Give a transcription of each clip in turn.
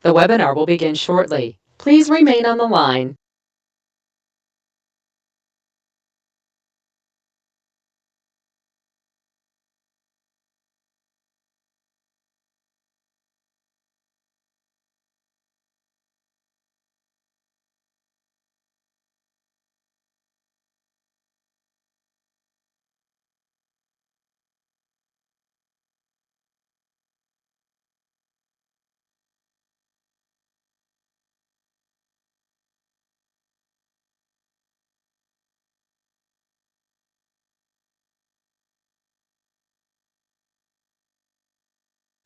The webinar will begin shortly. Please remain on the line.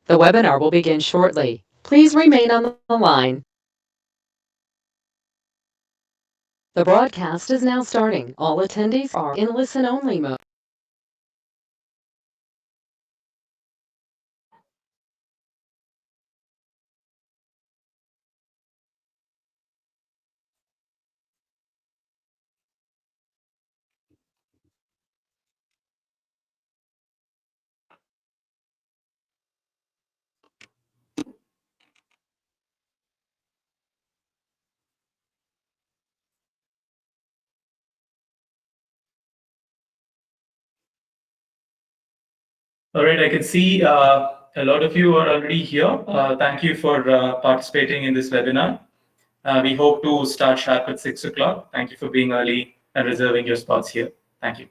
The webinar will begin shortly. Please remain on the line. The broadcast is now starting. All attendees are in listen-only mode. All right, I can see a lot of you are already here. Thank you for participating in this webinar. We hope to start sharp at 6 o'clock. Thank you for being early and reserving your spots here. Thank you.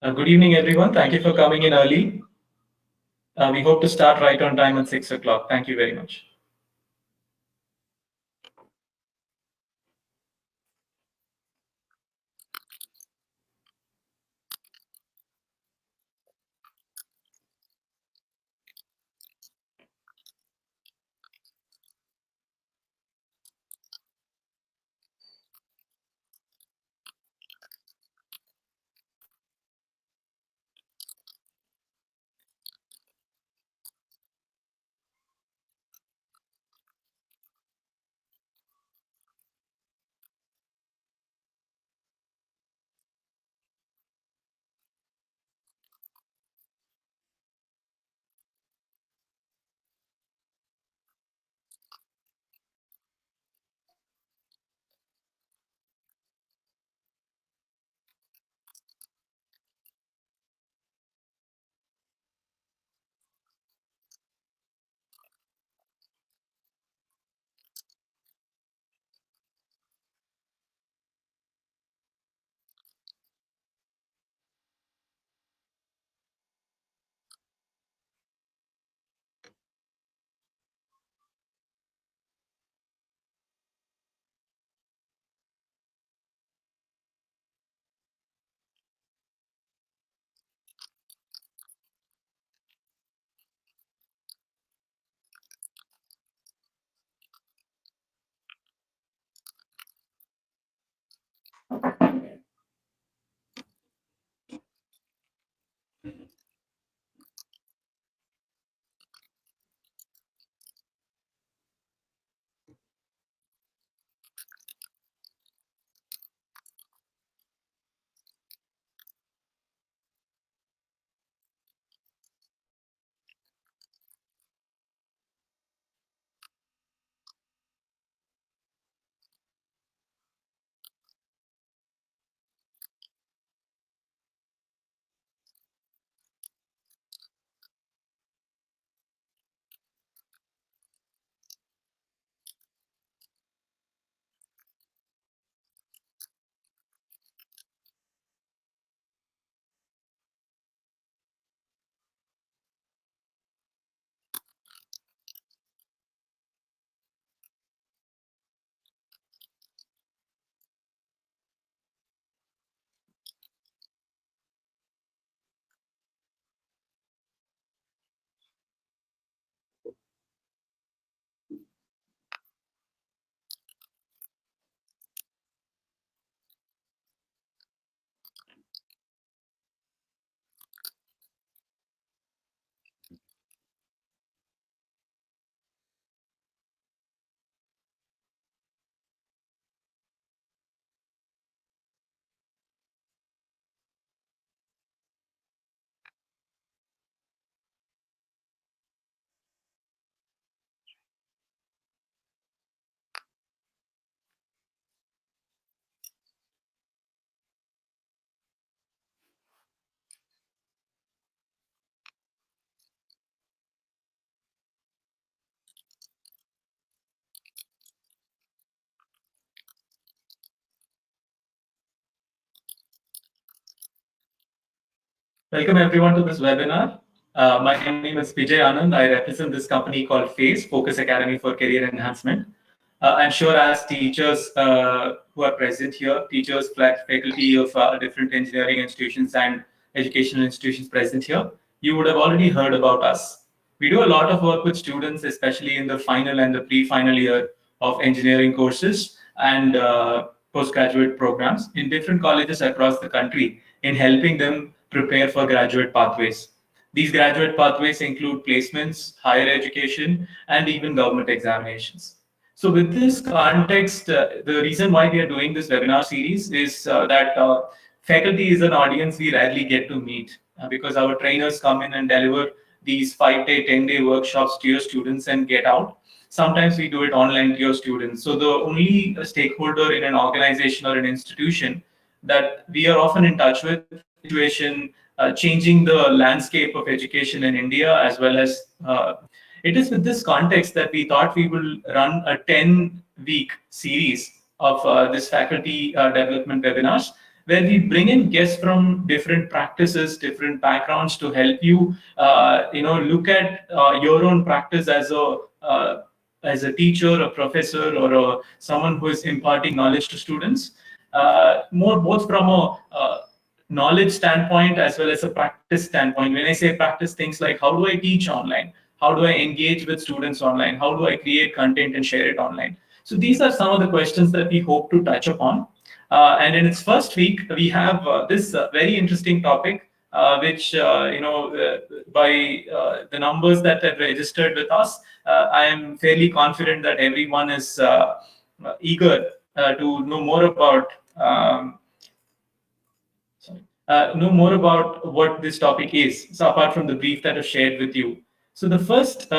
Good evening, everyone. Thank you for coming in early. We hope to start right on time at 6 o'clock. Thank you very much. Welcome everyone to this webinar. My name is Vijay Anand. I represent this company called FACE, Focus Academy for Career Enhancement. I'm sure as teachers who are present here, teachers, faculty of different engineering institutions and educational institutions present here, you would have already heard about us. We do a lot of work with students, especially in the final and the pre-final year of engineering courses and postgraduate programs in different colleges across the country in helping them prepare for graduate pathways. These graduate pathways include placements, higher education, and even government examinations. So, with this context, the reason why we are doing this webinar series is that faculty is an audience we rarely get to meet because our trainers come in and deliver these 5-day, 10-day workshops to your students and get out. Sometimes we do it online to your students. So, the only stakeholder in an organization or an institution that we are often in touch with in this situation, changing the landscape of education in India, as well as it is with this context that we thought we will run a 10-week series of this faculty development webinars, where we bring in guests from different practices, different backgrounds to help you, look at your own practice as a teacher, a professor, or someone who is imparting knowledge to students, more both from a knowledge standpoint as well as a practice standpoint. When I say practice, things like how do I teach online? How do I engage with students online? How do I create content and share it online? So these are some of the questions that we hope to touch upon. And in its first week, we have this very interesting topic, which, by the numbers that have registered with us, I am fairly confident that everyone is eager to know more about. Know more about what this topic is. So apart from the brief that I've shared with you. So the first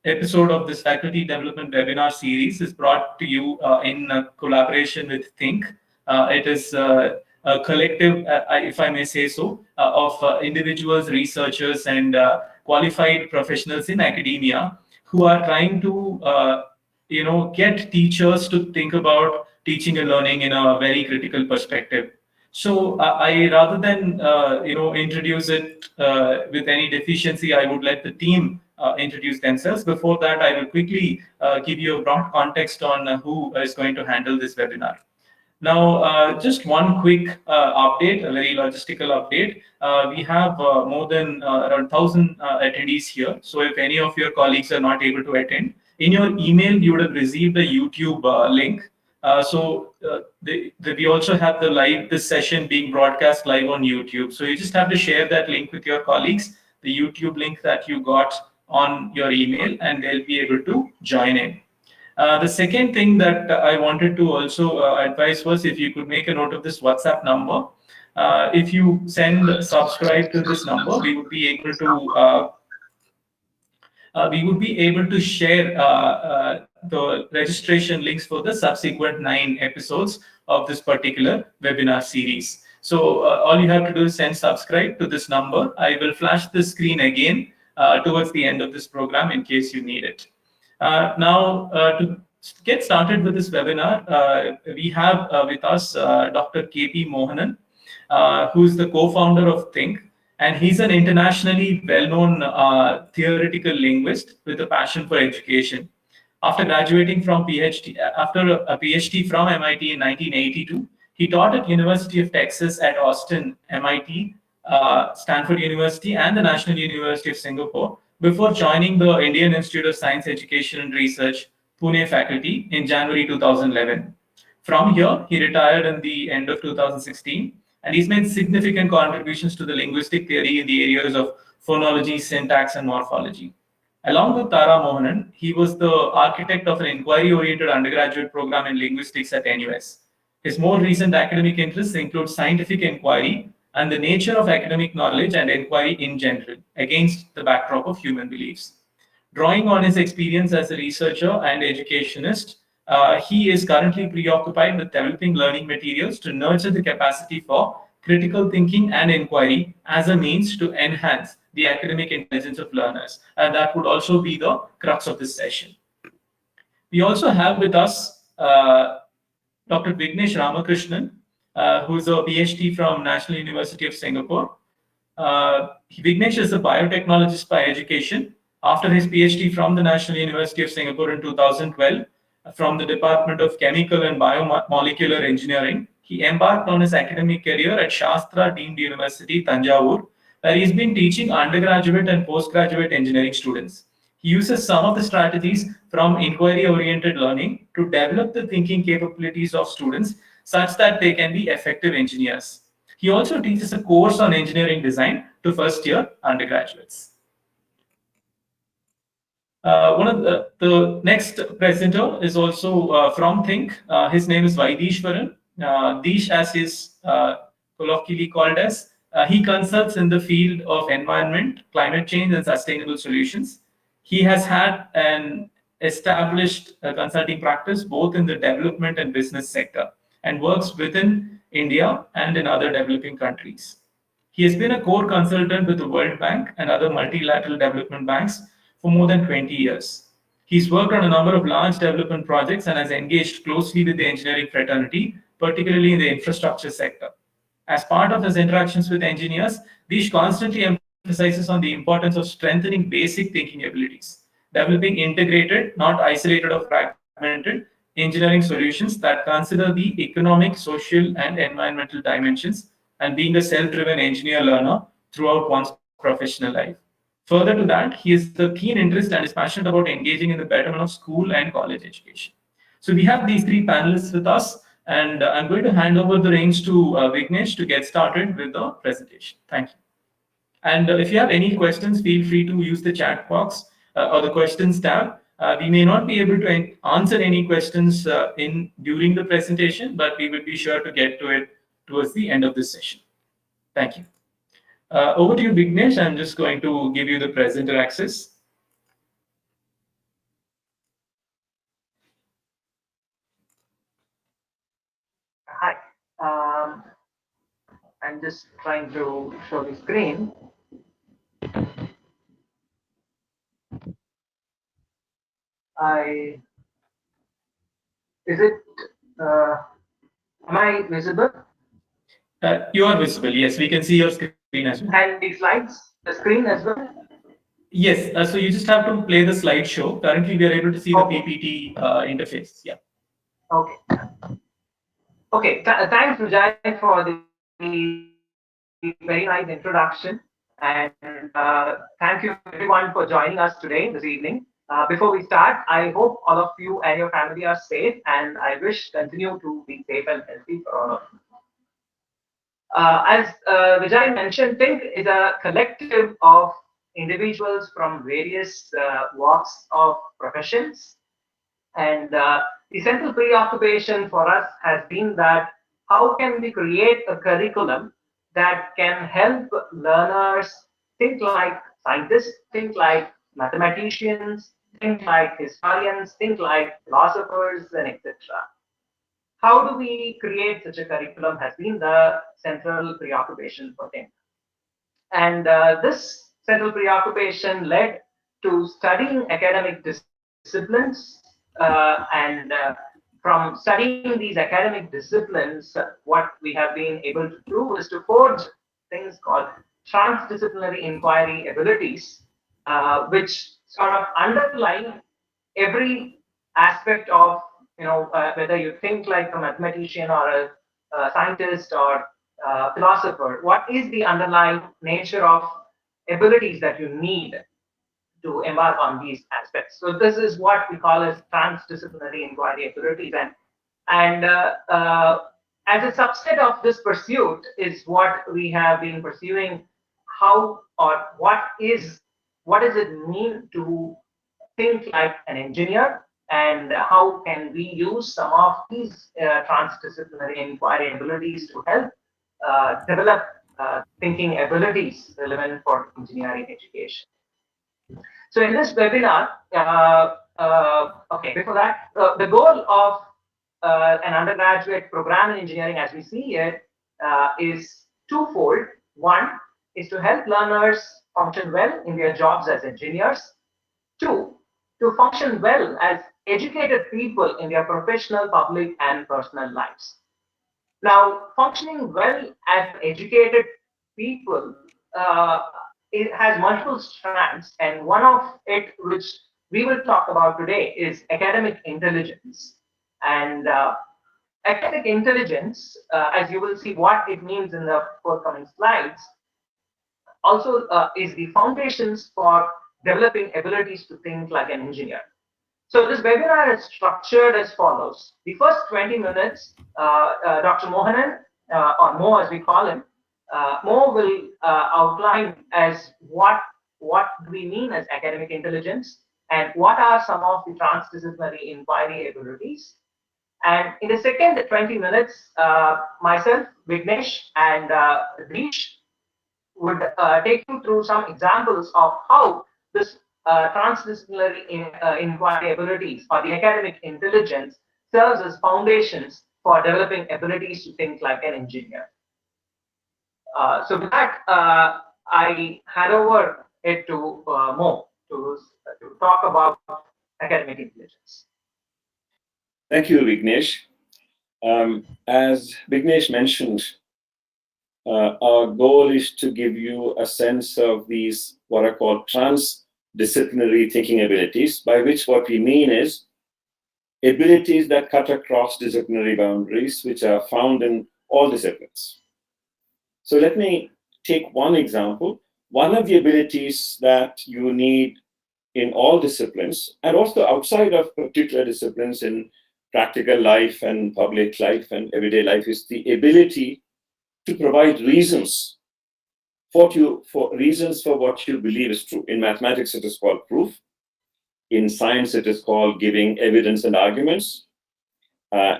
episode of this faculty development webinar series is brought to you in collaboration with Think. It is a collective, if I may say so, of individuals, researchers, and qualified professionals in academia who are trying to get teachers to think about teaching and learning in a very critical perspective. So I rather than introduce it with any deficiency, I would let the team introduce themselves. Before that, I will quickly give you a broad context on who is going to handle this webinar. Now, just one quick update, a very logistical update. We have more than around 1,000 attendees here. So if any of your colleagues are not able to attend, in your email, you would have received a YouTube link. We also have this session being broadcast live on YouTube. So you just have to share that link with your colleagues, the YouTube link that you got on your email, and they'll be able to join in. The second thing that I wanted to also advise was if you could make a note of this WhatsApp number. If you subscribe to this number, we would be able to share the registration links for the subsequent 9 episodes of this particular webinar series. So all you have to do is subscribe to this number. I will flash the screen again towards the end of this program in case you need it. Now, to get started with this webinar, we have with us Dr. K.P. Mohanan, who's the co-founder of Think, and he's an internationally well-known theoretical linguist with a passion for education. After graduating from after a PhD from MIT in 1982, he taught at University of Texas at Austin, MIT, Stanford University, and the National University of Singapore before joining the Indian Institute of Science Education and Research, Pune faculty in January 2011. From here, he retired in the end of 2016, and he's made significant contributions to the linguistic theory in the areas of phonology, syntax, and morphology. Along with Tara Mohanan, he was the architect of an inquiry-oriented undergraduate program in linguistics at NUS. His more recent academic interests include scientific inquiry and the nature of academic knowledge and inquiry in general, against the backdrop of human beliefs. Drawing on his experience as a researcher and educationist, he is currently preoccupied with developing learning materials to nurture the capacity for critical thinking and inquiry as a means to enhance the academic intelligence of learners. And that would also be the crux of this session. We also have with us Dr. Vignesh Ramakrishnan, who is a PhD from National University of Singapore. Vignesh is a biotechnologist by education. After his PhD from the National University of Singapore in 2012, from the Department of Chemical and Biomolecular Engineering, he embarked on his academic career at Shastra Deemed University, Tanjavur, where he's been teaching undergraduate and postgraduate engineering students. He uses some of the strategies from inquiry-oriented learning to develop the thinking capabilities of students such that they can be effective engineers. He also teaches a course on engineering design to first-year undergraduates. One of the next presenter is also from Think. His name is Vaidishwaran. Dish, as is colloquially called as. He consults in the field of environment, climate change, and sustainable solutions. He has had an established consulting practice both in the development and business sector and works within India and in other developing countries. He has been a core consultant with the World Bank and other multilateral development banks for more than 20 years. He's worked on a number of large development projects and has engaged closely with the engineering fraternity, particularly in the infrastructure sector. As part of his interactions with engineers, Vish constantly emphasizes on the importance of strengthening basic thinking abilities, developing integrated, not isolated or fragmented, engineering solutions that consider the economic, social, and environmental dimensions, and being a self driven engineer learner throughout one's professional life. Further to that, he has a keen interest and is passionate about engaging in the betterment of school and college education. So we have these three panelists with us, and I'm going to hand over the reins to Vignesh to get started with the presentation. Thank you. And if you have any questions, feel free to use the chat box or the questions tab. We may not be able to answer any questions in during the presentation, but we will be sure to get to it towards the end of this session. Thank you. Over to you, Vignesh. I'm just going to give you the presenter access. Hi. Um, I'm just trying to show the screen. I is it? Uh, am I visible? You are visible. Yes, we can see your screen as well. And the slides, the screen as well. Yes, so you just have to play the slideshow. Currently, we are able to see the PPT interface. Yeah. Okay. Okay. Thanks, Vijay, for the very nice introduction. And thank you everyone for joining us today, this evening. Before we start, I hope all of you and your family are safe, and I wish continue to be safe and healthy for all of you. As Vijay mentioned, Think is a collective of individuals from various walks of professions. And the central preoccupation for us has been that how can we create a curriculum that can help learners think like scientists, think like mathematicians, think like historians, think like philosophers, and etc. How do we create such a curriculum has been the central preoccupation for them. And this central preoccupation led to studying academic disciplines and from studying these academic disciplines, what we have been able to do is to forge things called transdisciplinary inquiry abilities, which sort of underlie every aspect of whether you think like a mathematician or a scientist or philosopher. What is the underlying nature of abilities that you need to embark on these aspects? So this is what we call as transdisciplinary inquiry abilities, and as a subset of this pursuit is what we have been pursuing. How or what does it mean to think like an engineer, and how can we use some of these transdisciplinary inquiry abilities to help develop thinking abilities relevant for engineering education. So in this webinar, okay, before that, the goal of an undergraduate program in engineering as we see it is twofold. One is to help learners function well in their jobs as engineers. Two, to function well as educated people in their professional, public, and personal lives. Now, functioning well as educated people, it has multiple strands, and one of it, which we will talk about today, is academic intelligence. And academic intelligence, as you will see what it means in the forthcoming slides, also is the foundations for developing abilities to think like an engineer. So this webinar is structured as follows. The first 20 minutes, Dr. Mohanan, or Mo as we call him, Mo will outline as what do we mean as academic intelligence, and what are some of the transdisciplinary inquiry abilities. And in the second 20 minutes, myself, Vignesh, and Rish would take you through some examples of how this transdisciplinary inquiry abilities or the academic intelligence serves as foundations for developing abilities to think like an engineer. So with that, I hand over it to Mo to talk about academic intelligence. Thank you, Vignesh. As Vignesh mentioned, our goal is to give you a sense of these, what are called transdisciplinary thinking abilities, by which what we mean is abilities that cut across disciplinary boundaries, which are found in all disciplines. So let me take one example. One of the abilities that you need in all disciplines, and also outside of particular disciplines in practical life and public life and everyday life, is the ability to provide reasons for what you believe is true. In mathematics, it is called proof. In science, it is called giving evidence and arguments.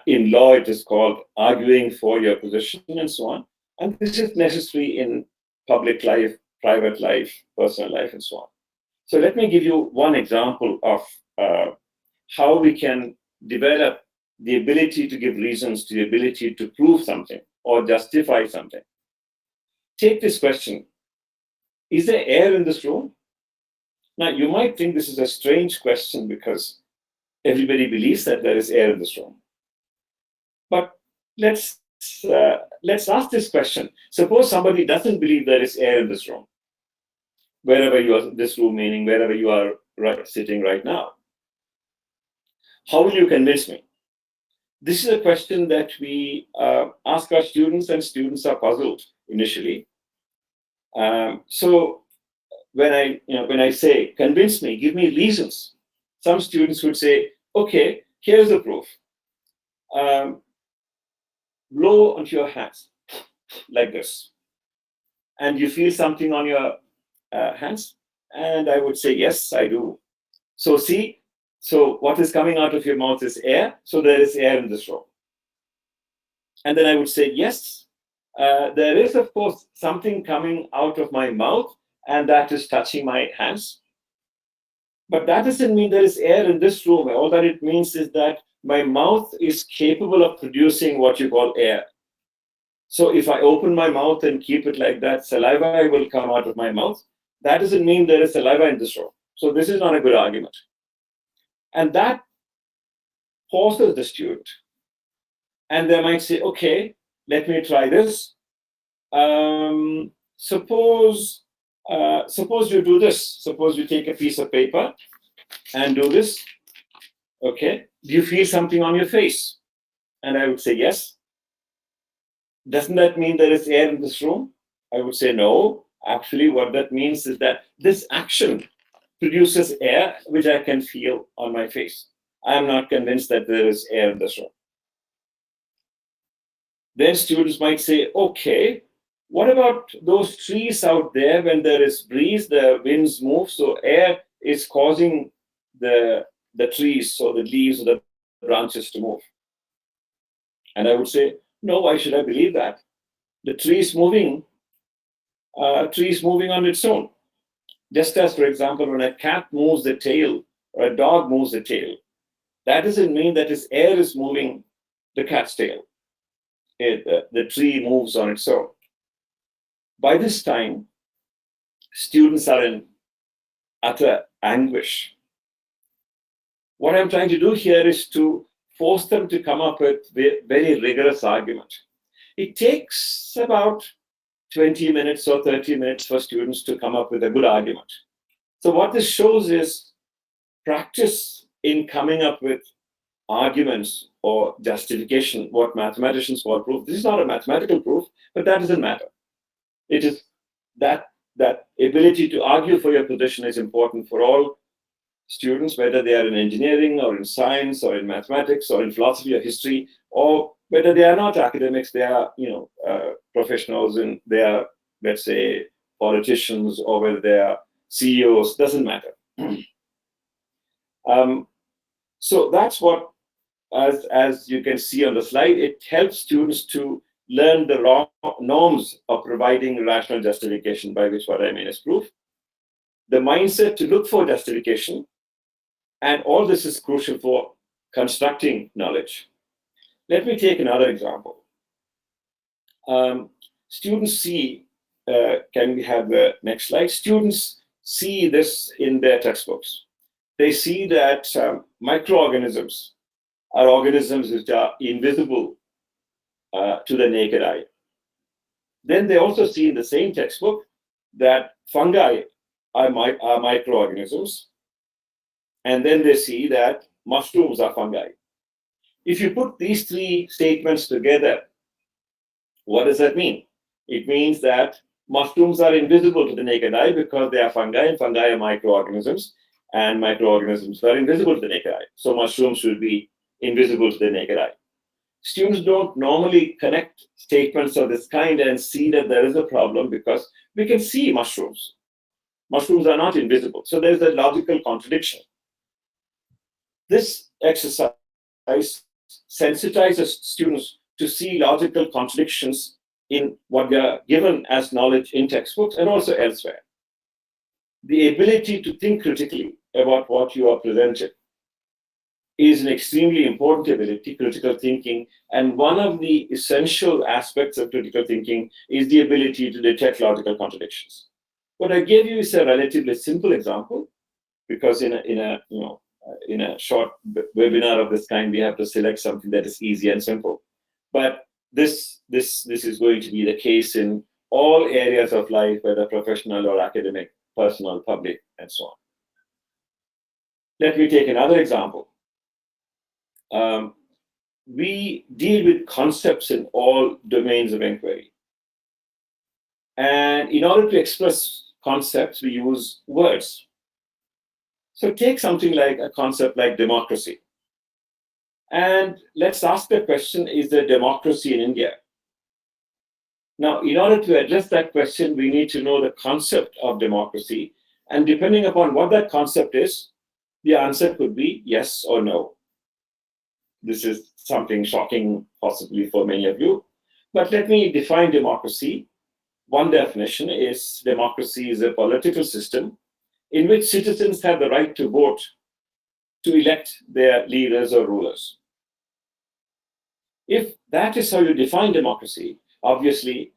In law, it is called arguing for your position, and so on. And this is necessary in public life, private life, personal life, and so on. So let me give you one example of how we can develop the ability to give reasons, to the ability to prove something or justify something. Take this question: is there air in this room? Now, you might think this is a strange question because everybody believes that there is air in this room. But let's ask this question. Suppose somebody doesn't believe there is air in this room, wherever you are, this room meaning wherever you are sitting right now. How will you convince me? This is a question that we ask our students, and students are puzzled initially. So when I say, convince me, give me reasons, some students would say, okay, here's the proof. Blow onto your hands like this, and you feel something on your hands, and I would say, yes, I do. So see, so what is coming out of your mouth is air, so there is air in this room. And then I would say, yes, there is, of course, something coming out of my mouth, and that is touching my hands. But that doesn't mean there is air in this room. All that it means is that my mouth is capable of producing what you call air. So if I open my mouth and keep it like that, saliva will come out of my mouth. That doesn't mean there is saliva in this room. So this is not a good argument. And that pauses the student. And they might say, okay, let me try this. Suppose you do this. Suppose you take a piece of paper and do this. Okay, do you feel something on your face? And I would say, yes. Doesn't that mean there is air in this room? I would say, no. Actually, what that means is that this action produces air, which I can feel on my face. I am not convinced that there is air in this room. Then students might say, okay, what about those trees out there? When there is breeze, the winds move, so air is causing the trees, so the leaves or the branches to move. And I would say, no, why should I believe that? The tree is moving on its own. Just as, for example, when a cat moves the tail or a dog moves the tail, that doesn't mean that its air is moving the cat's tail. The tree moves on its own. By this time, students are in utter anguish. What I'm trying to do here is to force them to come up with very rigorous argument. It takes about 20 minutes or 30 minutes for students to come up with a good argument. So what this shows is practice in coming up with arguments or justification, what mathematicians call proof. This is not a mathematical proof, but that doesn't matter. It is that ability to argue for your position is important for all students, whether they are in engineering or in science or in mathematics or in philosophy or history, or whether they are not academics, they are professionals and they are, let's say, politicians, or whether they are CEOs, doesn't matter. So that's what, as you can see on the slide, it helps students to learn the norms of providing rational justification, by which what I mean is proof, the mindset to look for justification, and all this is crucial for constructing knowledge. Let me take another example. Students see, can we have the next slide? Students see this in their textbooks. They see that microorganisms are organisms which are invisible to the naked eye. Then they also see in the same textbook that fungi are microorganisms, and then they see that mushrooms are fungi. If you put these three statements together, what does that mean? It means that mushrooms are invisible to the naked eye because they are fungi, and fungi are microorganisms, and microorganisms are invisible to the naked eye. So mushrooms should be invisible to the naked eye. Students don't normally connect statements of this kind and see that there is a problem because we can see mushrooms. Mushrooms are not invisible. So there's a logical contradiction. This exercise sensitizes students to see logical contradictions in what they are given as knowledge in textbooks and also elsewhere. The ability to think critically about what you are presented is an extremely important ability, critical thinking. And one of the essential aspects of critical thinking is the ability to detect logical contradictions. What I gave you is a relatively simple example, because in a short webinar of this kind, we have to select something that is easy and simple. But this is going to be the case in all areas of life, whether professional or academic, personal, public, and so on. Let me take another example. We deal with concepts in all domains of inquiry. And in order to express concepts, we use words. So take something like a concept like democracy. And let's ask the question, is there democracy in India? Now, in order to address that question, we need to know the concept of democracy. And depending upon what that concept is, the answer could be yes or no. This is something shocking, possibly for many of you. But let me define democracy. One definition is democracy is a political system in which citizens have the right to vote to elect their leaders or rulers. If that is how you define democracy, obviously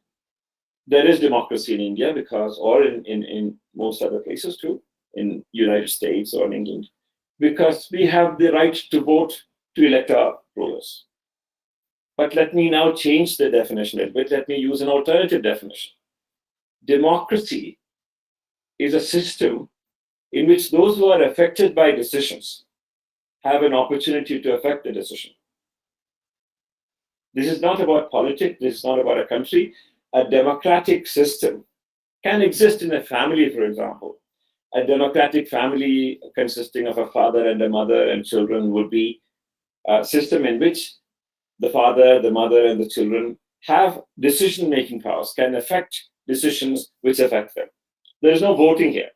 there is democracy in India because, or in most other places too, in United States or in England, because we have the right to vote to elect our rulers. But let me now change the definition a bit. Let me use an alternative definition. Democracy is a system in which those who are affected by decisions have an opportunity to affect the decision. This is not about politics. This is not about a country. A democratic system can exist in a family, for example. A democratic family consisting of a father and a mother and children would be a system in which the father, the mother, and the children have decision-making powers, can affect decisions which affect them. There is no voting here.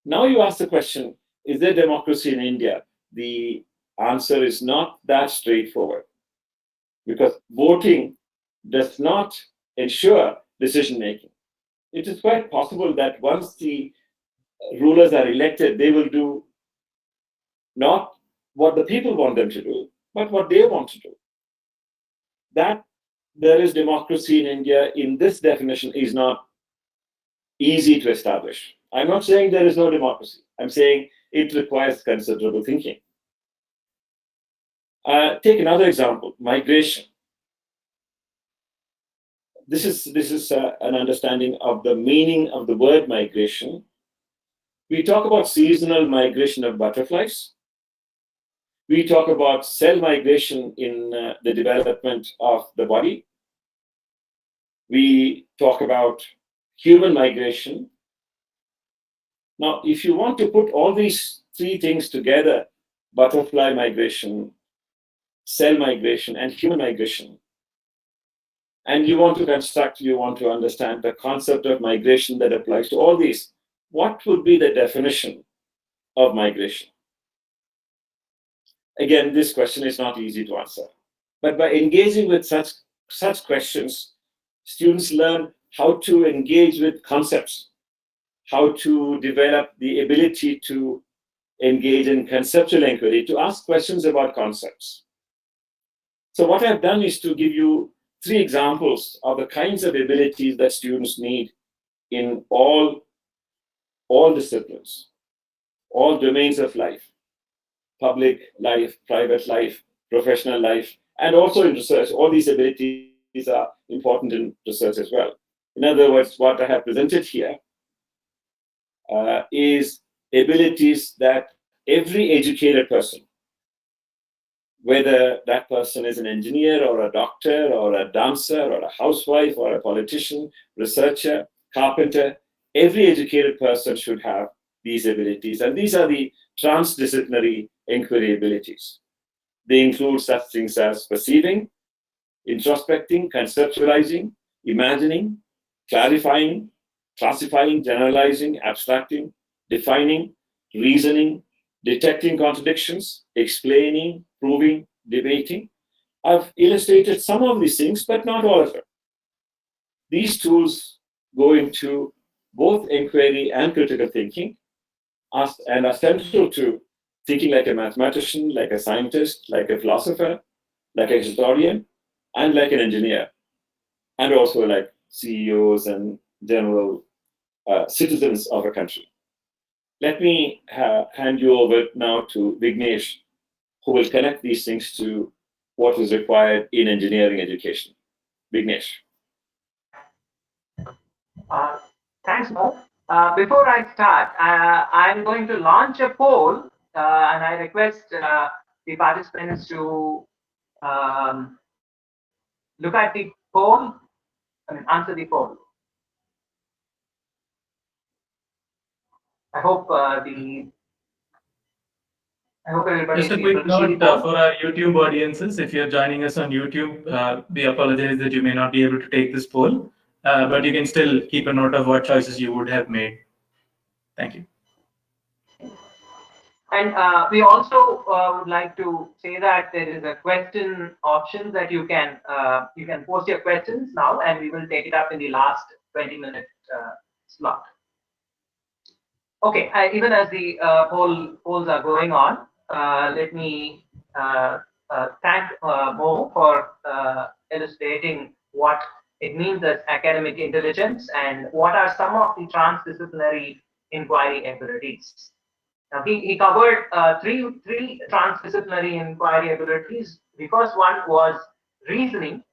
Now you ask the question, is there democracy in India? The answer is not that straightforward, because voting does not ensure decision-making. It is quite possible that once the rulers are elected, they will do not what the people want them to do, but what they want to do. That there is democracy in India in this definition is not easy to establish. I'm not saying there is no democracy. I'm saying it requires considerable thinking. Take another example, migration. This is an understanding of the meaning of the word migration. We talk about seasonal migration of butterflies. We talk about cell migration in the development of the body. We talk about human migration. Now, if you want to put all these three things together, butterfly migration, cell migration, and human migration, and you want to construct, you want to understand the concept of migration that applies to all these, what would be the definition of migration? Again, this question is not easy to answer. But by engaging with such questions, students learn how to engage with concepts, how to develop the ability to engage in conceptual inquiry, to ask questions about concepts. So what I've done is to give you 3 examples of the kinds of abilities that students need in all disciplines, all domains of life, public life, private life, professional life, and also in research. All these abilities abilities are important in research as well. In other words, what I have presented here is abilities that every educated person, whether that person is an engineer or a doctor or a dancer or a housewife or a politician, researcher, carpenter, every educated person should have these abilities. And these are the transdisciplinary inquiry abilities. They include such things as perceiving, introspecting, conceptualizing, imagining, clarifying, classifying, generalizing, abstracting, defining, reasoning, detecting contradictions, explaining, proving, debating. I've illustrated some of these things, but not all of them. These tools go into both inquiry and critical thinking and are central to thinking like a mathematician, like a scientist, like a philosopher, like a historian, and like an engineer, and also like CEOs and general citizens of a country. Let me hand you over now to Vignesh, who will connect these things to what is required in engineering education. Vignesh. Thanks, Mo. Before I start, I'm going to launch a poll, and I request the participants to look at the poll, answer the poll. I hope everybody Just a is quick able to see the note poll. for our YouTube audiences. If you're joining us on YouTube, we apologize that you may not be able to take this poll, but you can still keep a note of what choices you would have made. Thank you. And we also would like to say that there is a question option that you can post your questions now, and we will take it up in the last 20-minute slot. Okay, even as the polls are going on, let me thank Mo for illustrating what it means as academic intelligence and what are some of the transdisciplinary inquiry abilities. Now, he covered three transdisciplinary inquiry abilities. The first one was reasoning,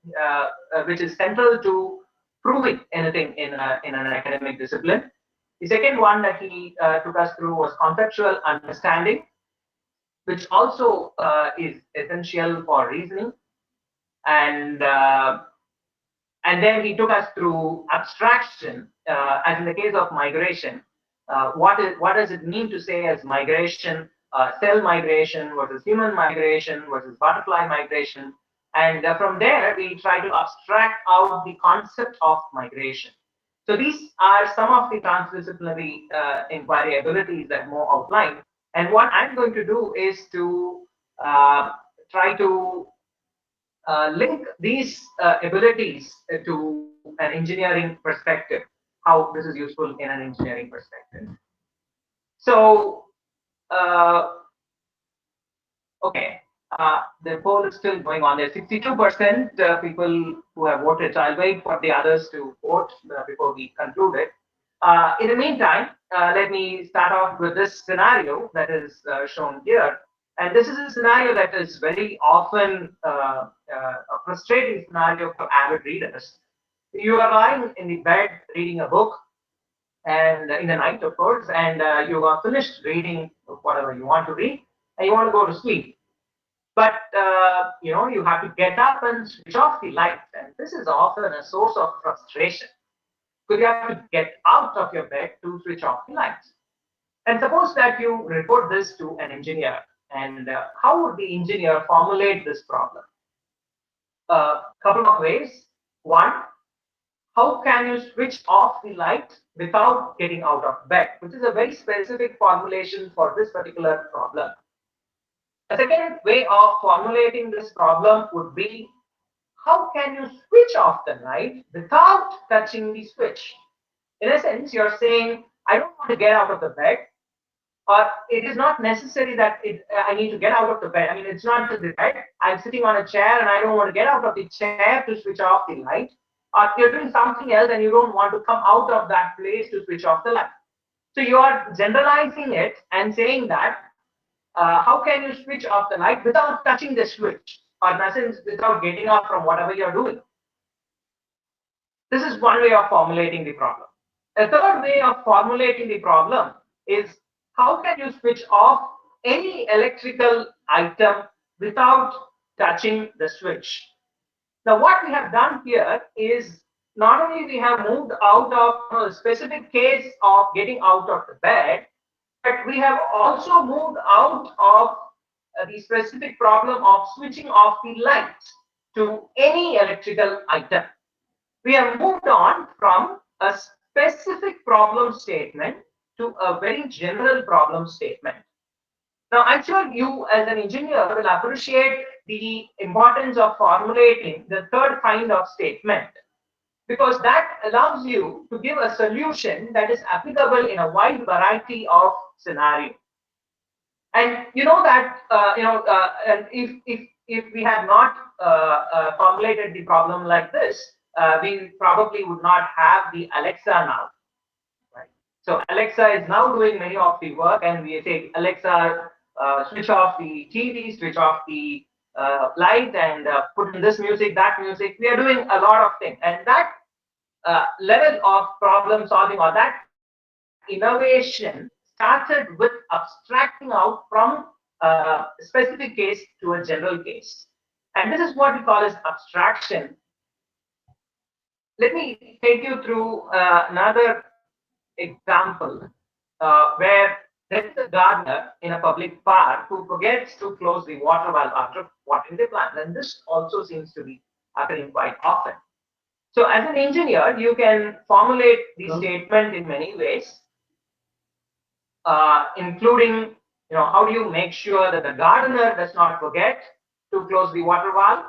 which is central to proving anything in an academic discipline. The second one that he took us through was conceptual understanding, which also is essential for reasoning. And then he took us through abstraction, as in the case of migration. What does it mean to say as migration, cell migration versus human migration versus butterfly migration? And from there, we try to abstract out the concept of migration. So these are some of the transdisciplinary inquiry abilities that Mo outlined. And what I'm going to do is to try to link these abilities to an engineering perspective, how this is useful in an engineering perspective. So, okay, the poll is still going on. There's 62% people who have voted. So I'll wait for the others to vote before we conclude it. In the meantime, let me start off with this scenario that is shown here. And this is a scenario that is very often a frustrating scenario for avid readers. You are lying in the bed reading a book, and in the night, of course, and you are finished reading whatever you want to read, and you want to go to sleep. But you have to get up and switch off the lights, and this is often a source of frustration. Because you have to get out of your bed to switch off the lights. And suppose that you report this to an engineer, and how would the engineer formulate this problem? A couple of ways. One, how can you switch off the light without getting out of bed? Which is a very specific formulation for this particular problem. A second way of formulating this problem would be, how can you switch off the light without touching the switch? In a sense, you're saying, I don't want to get out of the bed, or it is not necessary that I need to get out of the bed. I mean, it's not the bed. I'm sitting on a chair and I don't want to get out of the chair to switch off the light. Or you're doing something else and you don't want to come out of that place to switch off the light. So you are generalizing it and saying that, how can you switch off the light without touching the switch? Or in essence, without getting up from whatever you're doing? This is one way of formulating the problem. A third way of formulating the problem is how can you switch off any electrical item without touching the switch. Now, what we have done here is not only we have moved out of a specific case of getting out of the bed, but we have also moved out of the specific problem of switching off the light to any electrical item. We have moved on from a specific problem statement to a very general problem statement. Now, I'm sure you as an engineer will appreciate the importance of formulating the third kind of statement, because that allows you to give a solution that is applicable in a wide variety of scenarios. And you know that and if we had not formulated the problem like this, we probably would not have the Alexa now. Right? So Alexa is now doing many of the work, and we say, Alexa, switch off the TV, switch off the light, and put in this music, that music. We are doing a lot of things, and that level of problem solving or that innovation started with abstracting out from a specific case to a general case. And this is what we call as abstraction. Let me take you through another example where there is a gardener in a public park who forgets to close the water valve after watering the plant. And this also seems to be happening quite often. So as an engineer, you can formulate the statement in many ways, including, how do you make sure that the gardener does not forget to close the water valve?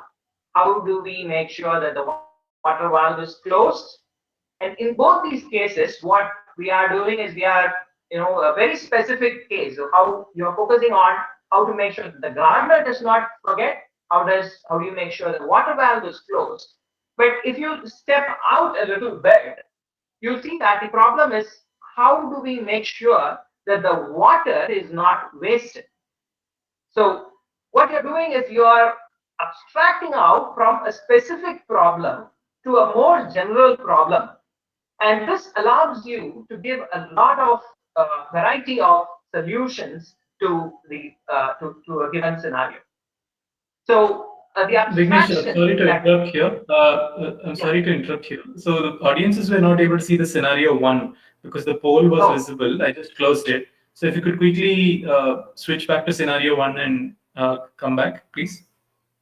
How do we make sure that the water valve is closed? And in both these cases, what we are doing is we are, a very specific case of how you're focusing on how to make sure that the gardener does not forget. How do you make sure the water valve is closed? But if you step out a little bit, you'll see that the problem is how do we make sure that the water is not wasted? So what you're doing is you are abstracting out from a specific problem to a more general problem. And this allows you to give a lot of variety of solutions to the to a given scenario. So the Vignesh, abstraction. sorry to interrupt here. I'm sorry to interrupt here. So the audiences were not able to see the scenario 1 because the poll was visible. I just closed it. So if you could quickly switch back to scenario 1 and come back, please.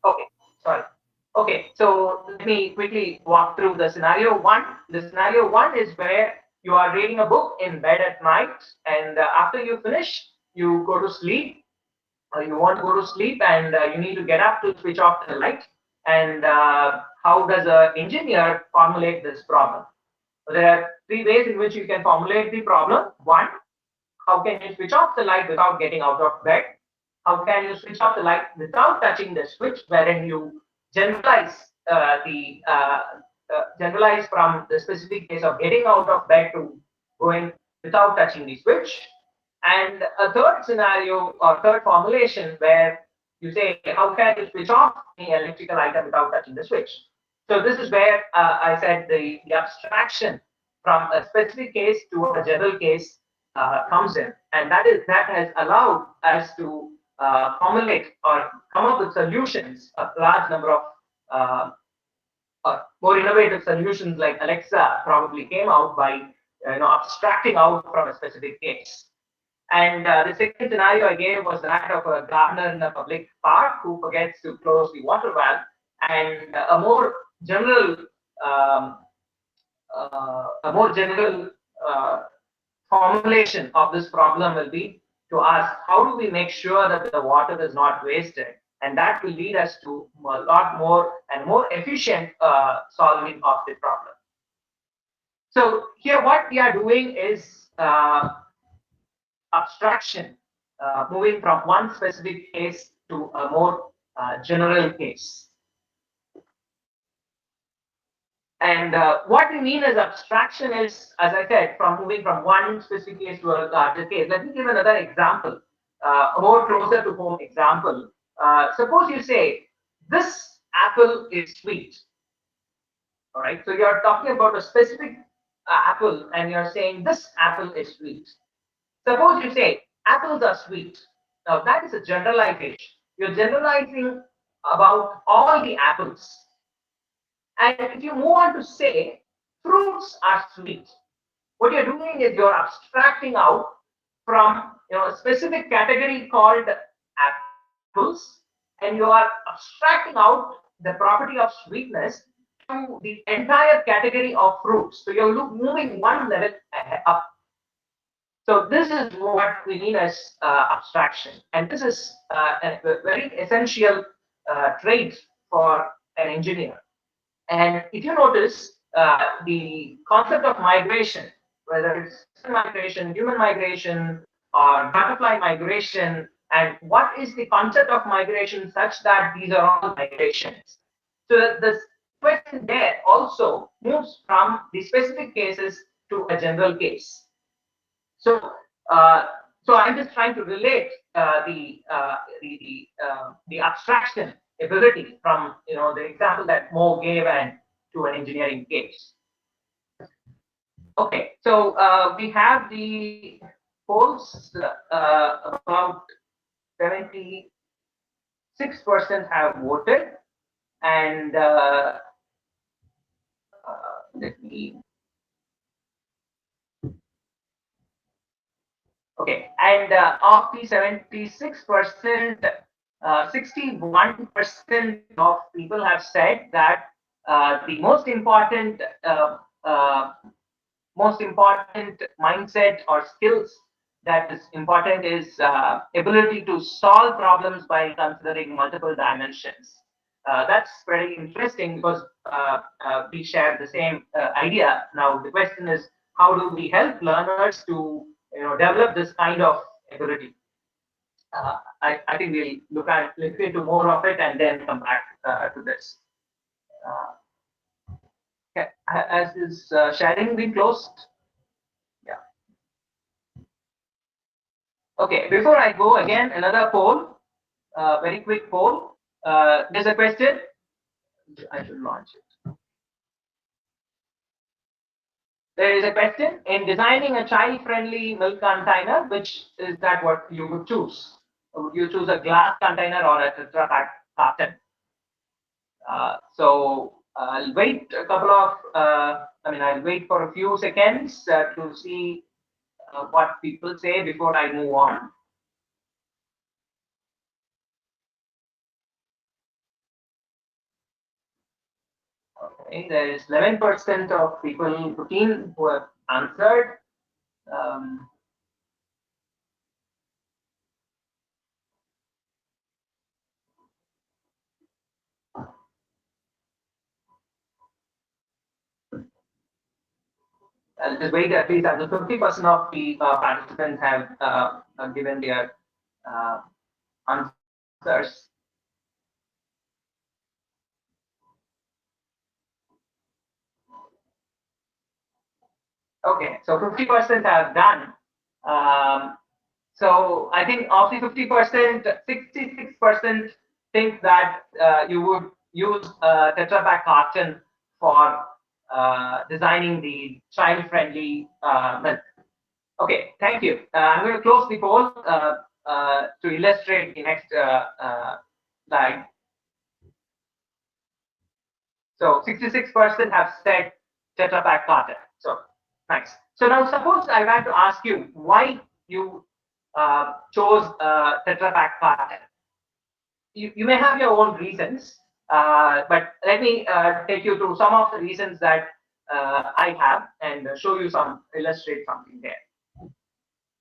Okay, sorry. Okay, so let me quickly walk through the scenario 1. The scenario 1 is where you are reading a book in bed at night, and after you finish, you go to sleep. You want to go to sleep, and you need to get up to switch off the light. And how does an engineer formulate this problem? There are 3 ways in which you can formulate the problem. 1, how can you switch off the light without getting out of bed? How can you switch off the light without touching the switch, wherein you generalize generalize from the specific case of getting out of bed to going without touching the switch. And a third scenario or third formulation where you say, how can you switch off the electrical item without touching the switch? So this is where I said the abstraction from a specific case to a general case comes in, and that has allowed us to formulate or come up with solutions, a large number of more innovative solutions like Alexa probably came out by abstracting out from a specific case. And the second scenario I gave was that of a gardener in a public park who forgets to close the water valve. And a more general formulation of this problem will be to ask, how do we make sure that the water is not wasted? And that will lead us to a lot more and more efficient solving of the problem. So here what we are doing is abstraction, moving from one specific case to a more general case. And what we mean as abstraction is, as I said, from moving from one specific case to a larger case. Let me give another example, a more closer to home example. Suppose you say, this apple is sweet. All right. So you're talking about a specific apple, and you're saying this apple is sweet. Suppose you say apples are sweet. Now that is a generalization. You're generalizing about all the apples. And if you move on to say fruits are sweet, what you're doing is you're abstracting out from a specific category called apples, and you are abstracting out the property of sweetness to the entire category of fruits. So you're moving one level up. So this is what we mean as abstraction, and this is a very essential trait for an engineer. And if you notice, the concept of migration, whether it's migration, human migration, or butterfly migration, and what is the concept of migration such that these are all migrations. So this question there also moves from the specific cases to a general case. So, so I'm just trying to relate the abstraction ability from the example that Mo gave and to an engineering case. Okay, so we have the polls. About 76% have voted, and let me. Okay, and of the 76%, 61% of people have said that the most important mindset or skills that is important is ability to solve problems by considering multiple dimensions. That's pretty interesting because we share the same idea. Now the question is, how do we help learners to develop this kind of ability? I think we'll look into more of it and then come back to this. Okay. Has this sharing been closed? Yeah. Okay. Before I go again, another poll, very quick poll. There's a question. I should launch it. There is a question in designing a child-friendly milk container. Which is that what you would choose? Would you choose a glass container or a Tetra Pak carton? So I'll wait a couple of. I'll wait for a few seconds to see what people say before I move on. Okay, there is 11% of people, 15, who have answered. I'll just wait at least until 50% of the participants have given their answers. Okay, so 50% have done. So I think of the 50%, 66% think that you would use Tetra Pak carton for designing the child-friendly milk. Okay, thank you. I'm going to close the poll to illustrate the next slide. So 66% have said Tetra Pak carton. So nice. So now suppose I want to ask you why you chose Tetra Pak carton. You may have your own reasons, but let me take you through some of the reasons that I have and show you illustrate something there.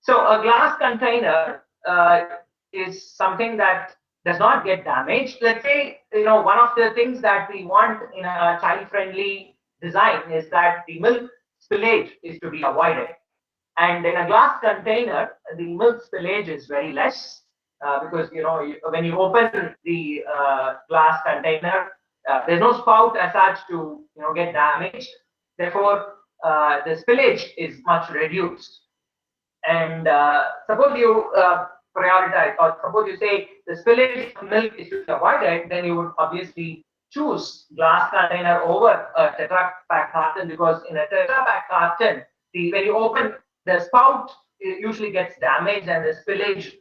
So a glass container is something that does not get damaged. Let's say, one of the things that we want in a child-friendly design is that the milk spillage is to be avoided. And in a glass container, the milk spillage is very less because, when you open the glass container, there's no spout as such to, get damaged. Therefore, the spillage is much reduced. And suppose you prioritize, or suppose you say the spillage of milk is to be avoided, then you would obviously choose glass container over a Tetra Pak carton, because in a Tetra Pak carton, when you open the spout, it usually gets damaged and the spillage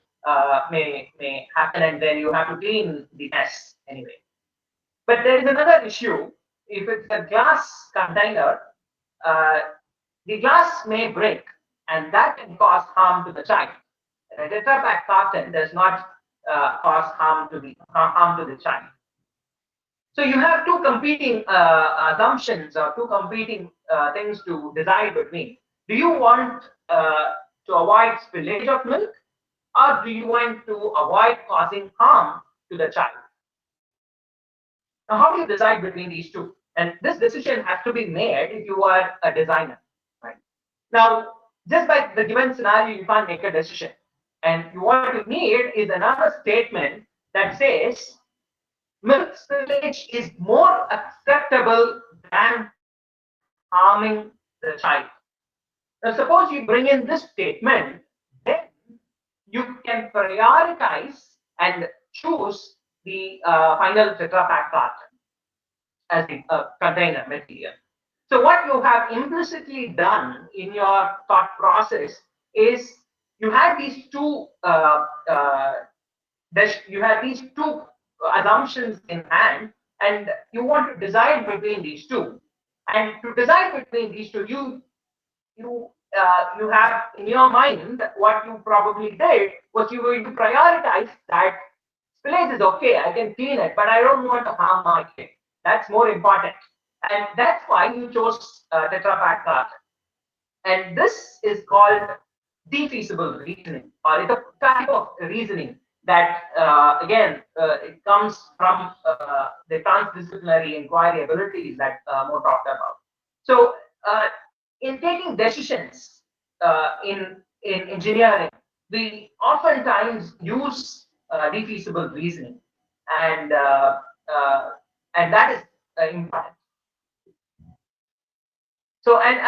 may happen, and then you have to clean the mess anyway. But there is another issue. If it's a glass container, uh, the glass may break, and that can cause harm to the child. A Tetra Pak carton does not cause harm to the child. So you have two competing assumptions or two competing things to decide between. Do you want to avoid spillage of milk, or do you want to avoid causing harm to the child? Now, how do you decide between these two? And this decision has to be made if you are a designer. Right? Now, just by the given scenario, you can't make a decision. And what you need is another statement that says milk spillage is more acceptable than harming the child. Now, suppose you bring in this statement, then you can prioritize and choose the final Tetra Pak carton as the container material. So what you have implicitly done in your thought process is you had these two assumptions in hand, and you want to decide between these two. And to decide between these two, you have in your mind what you probably did was you were to prioritize that spillage is okay, I can clean it, but I don't want to harm my kid. That's more important. And that's why you chose Tetra Pak carton. And this is called defeasible reasoning, or it's a type of reasoning that, again, it comes from the transdisciplinary inquiry abilities that Mo talked about. So, in taking decisions in engineering, we oftentimes use defeasible reasoning, and that is important. So, and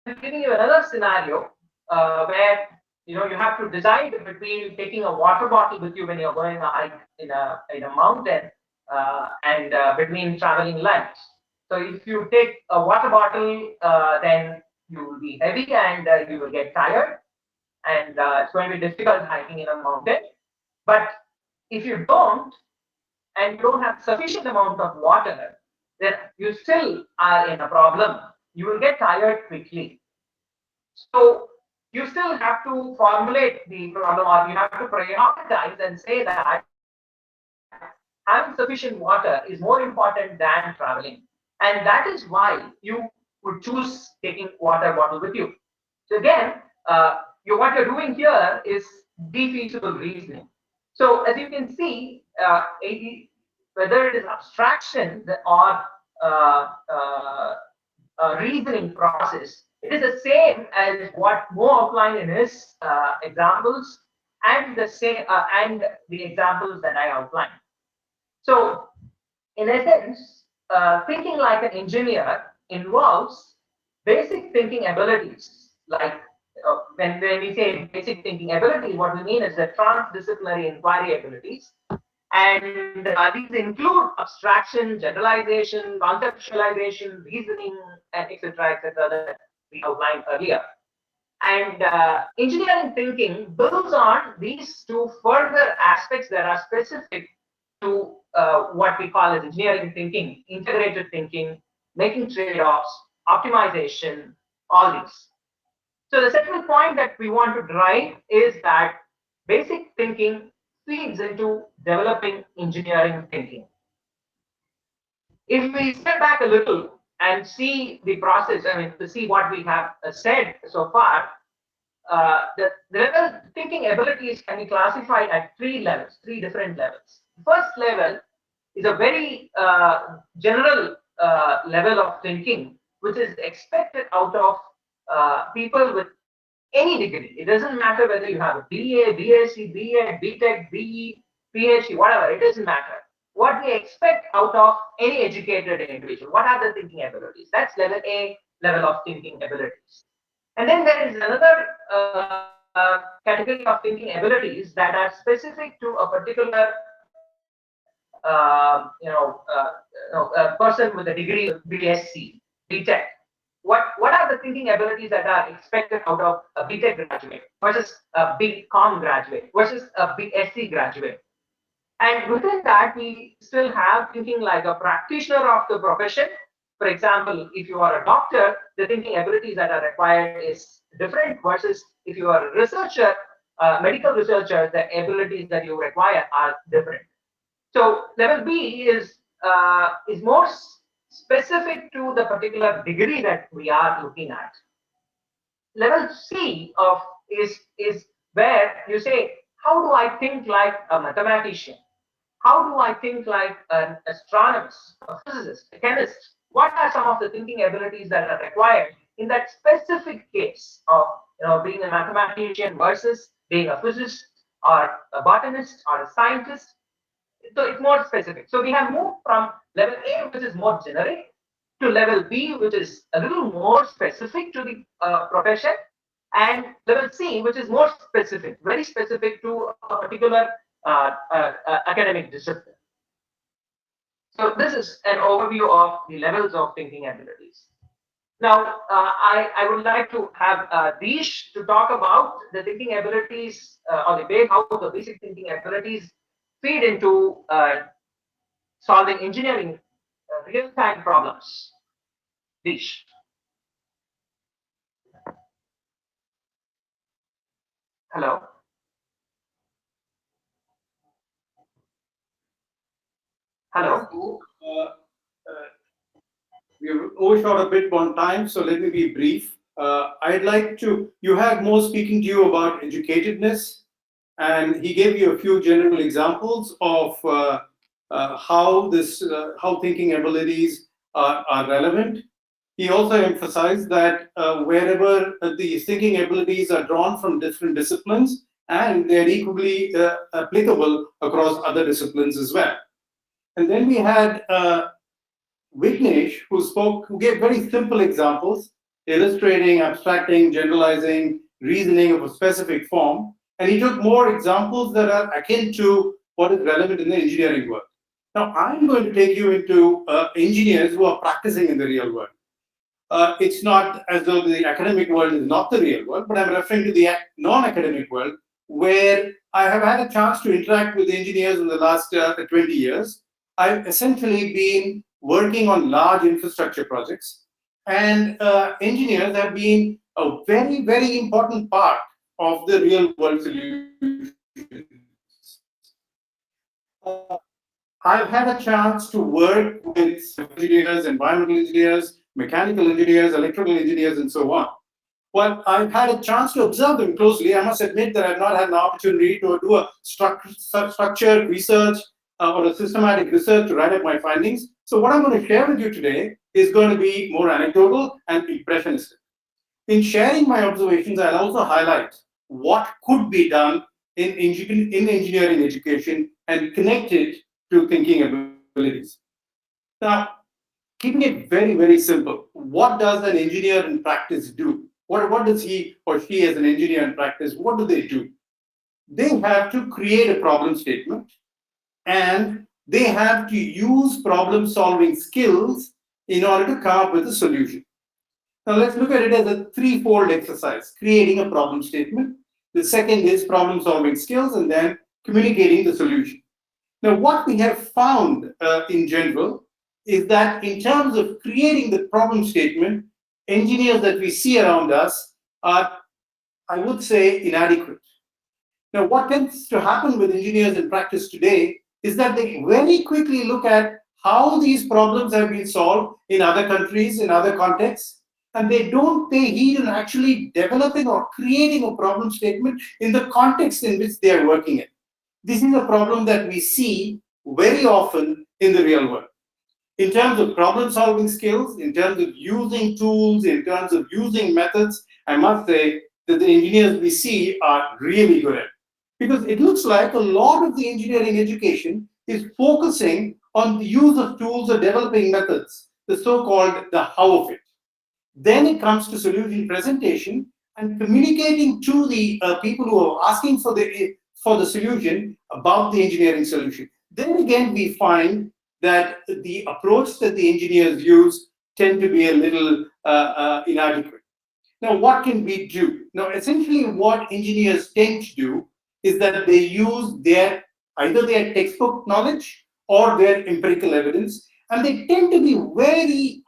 I'm giving you another scenario where you have to decide between taking a water bottle with you when you're going a hike in a mountain and between traveling lunch. So if you take a water bottle, then you will be heavy and you will get tired, and it's going to be difficult hiking in a mountain. But if you don't, and you don't have sufficient amount of water, then you still are in a problem. You will get tired quickly. So you still have to formulate the problem, or you have to prioritize and say that having sufficient water is more important than traveling. And that is why you would choose taking water bottle with you. So again, what you're doing here is defeasible reasoning. So as you can see, whether it is abstraction or reasoning process, it is the same as what Mo outlined in his examples and the examples that I outlined. So, in essence, thinking like an engineer involves basic thinking abilities. Like when we say basic thinking ability, what we mean is the transdisciplinary inquiry abilities. And these include abstraction, generalization, conceptualization, reasoning, and etc., that we outlined earlier. And engineering thinking builds on these two further aspects that are specific to what we call as engineering thinking, integrated thinking, making trade-offs, optimization, all these. So the second point that we want to drive is that basic thinking feeds into developing engineering thinking. If we step back a little and see the process, to see what we have said so far, the level thinking abilities can be classified at three different levels. The first level is a very general level of thinking, which is expected out of people with any degree. It doesn't matter whether you have a BA, BSc, BEd, BTech, BE, PhD, whatever, it doesn't matter. What we expect out of any educated individual, what are the thinking abilities? That's level A, level of thinking abilities. And then there is another category of thinking abilities that are specific to a particular a person with a degree of BSc, BTech, what are the thinking abilities that are expected out of a BTech graduate versus a BCom graduate versus a BSc graduate? And within that, we still have thinking like a practitioner of the profession. For example, if you are a doctor, the thinking abilities that are required is different versus if you are a researcher, medical researcher, the abilities that you require are different. So level B is more specific to the particular degree that we are looking at. Level C of is where you say, how do I think like a mathematician? How do I think like an astronomist, a physicist, a chemist? What are some of the thinking abilities that are required in that specific case of being a mathematician versus being a physicist or a botanist or a scientist? So it's more specific. So we have moved from level A, which is more generic, to level B, which is a little more specific to the profession, and level C, which is more specific, very specific to a particular academic discipline. So this is an overview of the levels of thinking abilities. Now, I would like to have Deesh to talk about the thinking abilities or the way how the basic thinking abilities feed into solving engineering real-time problems. Deesh. Hello. Hello. We've overshot a bit on time, so let me be brief. I'd like to, you had Mo speaking to you about educatedness, and he gave you a few general examples of how thinking abilities are relevant. He also emphasized that wherever these thinking abilities are drawn from different disciplines, and they're equally applicable across other disciplines as well. And then we had Vignesh, who gave very simple examples, illustrating, abstracting, generalizing, reasoning of a specific form. And he took more examples that are akin to what is relevant in the engineering world. Now, I'm going to take you into engineers who are practicing in the real world. It's not as though the academic world is not the real world, but I'm referring to the non-academic world, where I have had a chance to interact with engineers in the last 20 years. I've essentially been working on large infrastructure projects, and engineers have been a very, very important part of the real world solutions. I've had a chance to work with engineers, environmental engineers, mechanical engineers, electrical engineers, and so on. Well, I've had a chance to observe them closely. I must admit that I've not had an opportunity to do a structured research or a systematic research to write up my findings. So what I'm going to share with you today is going to be more anecdotal and impressionistic. In sharing my observations, I'll also highlight what could be done in engineering education and connect it to thinking abilities. Now, keeping it very, very simple, what does an engineer in practice do? What does he or she as an engineer in practice, what do? They have to create a problem statement, and they have to use problem-solving skills in order to come up with a solution. Now let's look at it as a threefold exercise: creating a problem statement, the second is problem-solving skills, and then communicating the solution. Now what we have found in general is that in terms of creating the problem statement, engineers that we see around us are, I would say, inadequate. Now what tends to happen with engineers in practice today is that they very quickly look at how these problems have been solved in other countries, in other contexts, and they don't pay heed in actually developing or creating a problem statement in the context in which they are working in. This is a problem that we see very often in the real world. In terms of problem-solving skills, in terms of using tools, in terms of using methods, I must say that the engineers we see are really good at it. Because it looks like a lot of the engineering education is focusing on the use of tools or developing methods, the so-called the how of it. Then it comes to solution presentation and communicating to the people who are asking for the solution about the engineering solution. Then again, we find that the approach that the engineers use tend to be a little inadequate. Now, what can we do? Now, essentially, what engineers tend to do is that they use either their textbook knowledge or their empirical evidence, and they tend to be very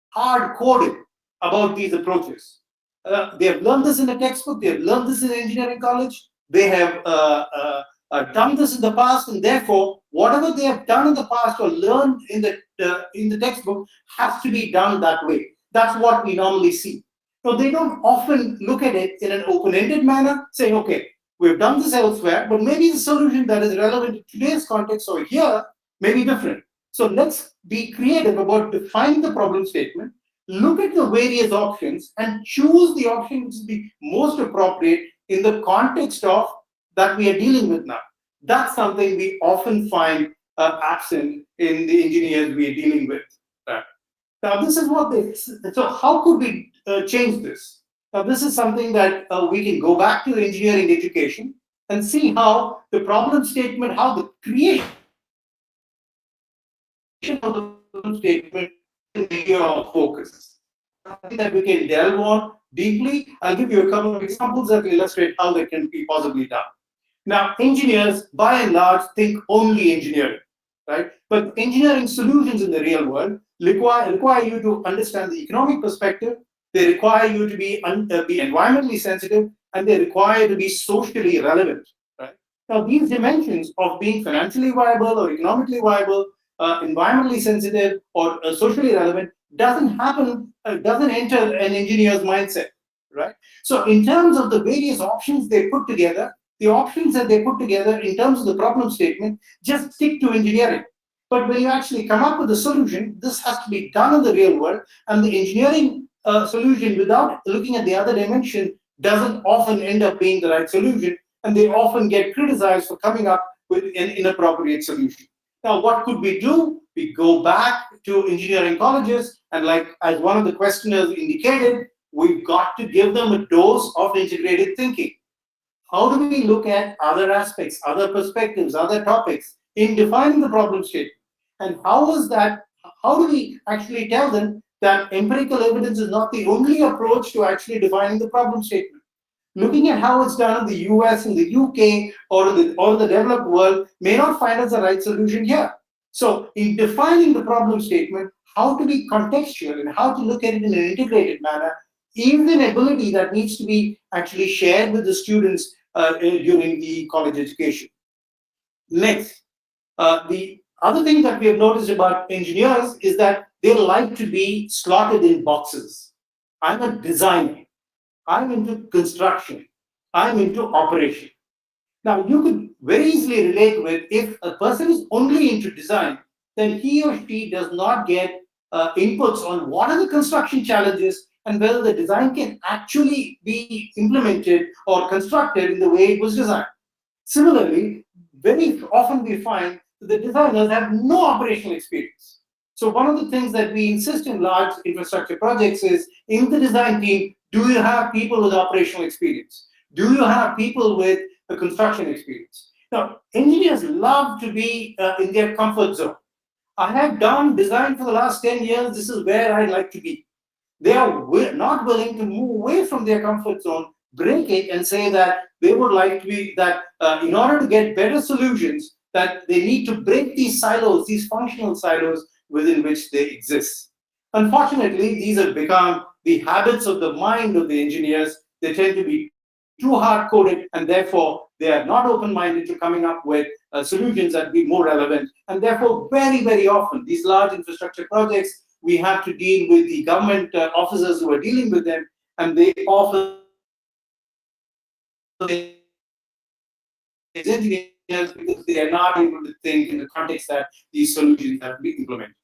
hard-coded about these approaches. They have learned this in a textbook, they have learned this in engineering college, they have done this in the past, and therefore, whatever they have done in the past or learned in the textbook has to be done that way. That's what we normally see. So they don't often look at it in an open-ended manner, saying, okay, we've done this elsewhere, but maybe the solution that is relevant to today's context or here may be different. So let's be creative about defining the problem statement, look at the various options, and choose the option which is the most appropriate in the context of that we are dealing with now. That's something we often find absent in the engineers we are dealing with. Now, this is what so how could we change this? Now, this is something that we can go back to engineering education and see how the problem statement, how the creation of the problem statement is the area of focus. Something that we can delve on deeply. I'll give you a couple of examples that will illustrate how that can be possibly done. Now, engineers, by and large, think only engineering, right? But engineering solutions in the real world require you to understand the economic perspective. They require you to be environmentally sensitive, and they require you to be socially relevant, right? Now, these dimensions of being financially viable or economically viable, environmentally sensitive or socially relevant doesn't enter an engineer's mindset, right? So in terms of the various options they put together, the options that they put together in terms of the problem statement just stick to engineering. But when you actually come up with a solution, this has to be done in the real world, and the engineering solution without looking at the other dimension doesn't often end up being the right solution, and they often get criticized for coming up with an inappropriate solution. Now, what could we do? We go back to engineering colleges, and like as one of the questioners indicated, we've got to give them a dose of integrated thinking. How do we look at other aspects, other perspectives, other topics in defining the problem statement? And how do we actually tell them that empirical evidence is not the only approach to actually defining the problem statement? Looking at how it's done in the US, in the UK, or the developed world may not find us the right solution here. So in defining the problem statement, how to be contextual and how to look at it in an integrated manner is an ability that needs to be actually shared with the students during the college education. Next, the other thing that we have noticed about engineers is that they like to be slotted in boxes. I'm a designer. I'm into construction. I'm into operation. Now, you could very easily relate with if a person is only into design, then he or she does not get inputs on what are the construction challenges and whether the design can actually be implemented or constructed in the way it was designed. Similarly, very often we find that the designers have no operational experience. So one of the things that we insist in large infrastructure projects is, in the design team, do you have people with operational experience? Do you have people with a construction experience? Now, engineers love to be in their comfort zone. I have done design for the last 10 years. This is where I like to be. They are not willing to move away from their comfort zone, break it, and say that they would like to be that in order to get better solutions, that they need to break these silos, these functional silos within which they exist. Unfortunately, these have become the habits of the mind of the engineers. They tend to be too hard-coded, and therefore they are not open-minded to coming up with solutions that be more relevant. And therefore, very, very often, these large infrastructure projects, we have to deal with the government officers who are dealing with them, and they often engineers because they are not able to think in the context that these solutions have to be implemented.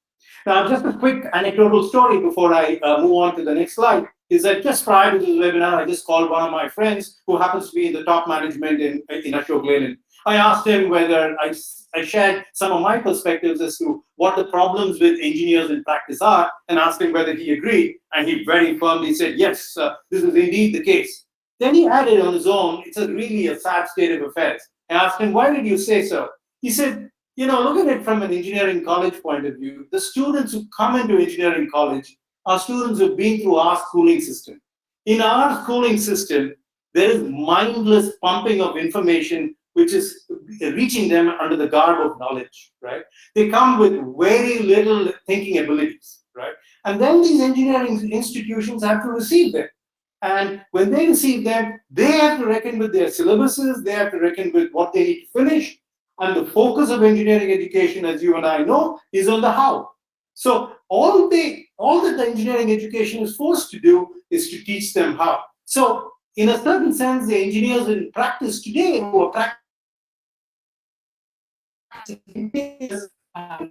Now, just a quick anecdotal story before I move on to the next slide is that just prior to this webinar, I just called one of my friends who happens to be in the top management in Ashok Leyland. I asked him whether I shared some of my perspectives as to what the problems with engineers in practice are, and asked him whether he agreed, and he very firmly said, yes, this is indeed the case. Then he added on his own, it's really a sad state of affairs. I asked him, why did you say so? He said, look at it from an engineering college point of view. The students who come into engineering college are students who've been through our schooling system. In our schooling system, there is mindless pumping of information which is reaching them under the garb of knowledge, right? They come with very little thinking abilities, right? And then these engineering institutions have to receive them. And when they receive them, they have to reckon with their syllabuses, they have to reckon with what they need to finish. And the focus of engineering education, as you and I know, is on the how. So all that the engineering education is forced to do is to teach them how. So in a certain sense, the engineers in practice today who are practicing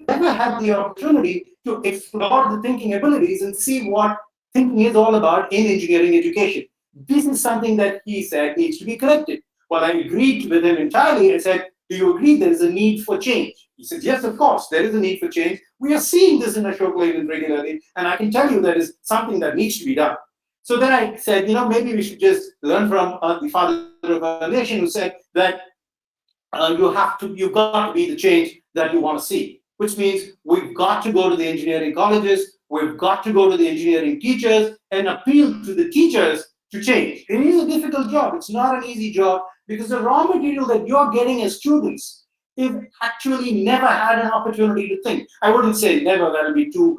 never had the opportunity to explore the thinking abilities and see what thinking is all about in engineering education. This is something that he said needs to be corrected. Well, I agreed with him entirely. I said, do you agree there is a need for change? He said, yes, of course, there is a need for change. We are seeing this in Ashok Leyland regularly, and I can tell you that is something that needs to be done. So then I said, maybe we should just learn from the father of our nation, who said that you've got to be the change that you want to see, which means we've got to go to the engineering colleges, we've got to go to the engineering teachers and appeal to the teachers to change. It is a difficult job. It's not an easy job because the raw material that you're getting as students, they've actually never had an opportunity to think. I wouldn't say never, that'll be too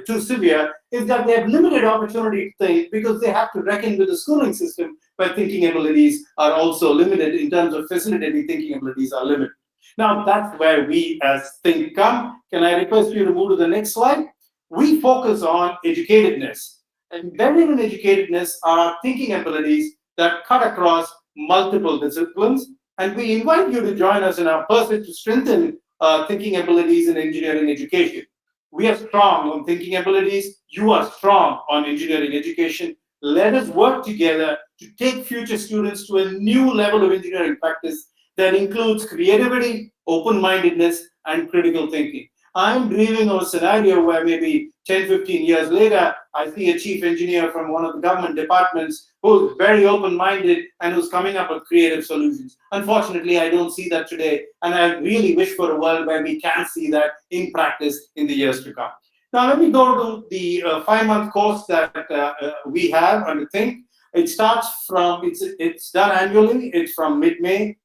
severe, is that they have limited opportunity to think because they have to reckon with the schooling system where thinking abilities are also limited in terms of facilitating thinking abilities are limited. Now that's where we as Think come. Can I request you to move to the next slide? We focus on educatedness. Embedded in educatedness are thinking abilities that cut across multiple disciplines. And we invite you to join us in our pursuit to strengthen thinking abilities in engineering education. We are strong on thinking abilities. You are strong on engineering education. Let us work together to take future students to a new level of engineering practice that includes creativity, open-mindedness, and critical thinking. I'm dreaming of a scenario where maybe 10, 15 years later, I see a chief engineer from one of the government departments who's very open-minded and who's coming up with creative solutions. Unfortunately, I don't see that today, and I really wish for a world where we can see that in practice in the years to come. Now, let me go to the 5-month course that we have under Think. It starts from, it's done annually, it's from mid-May.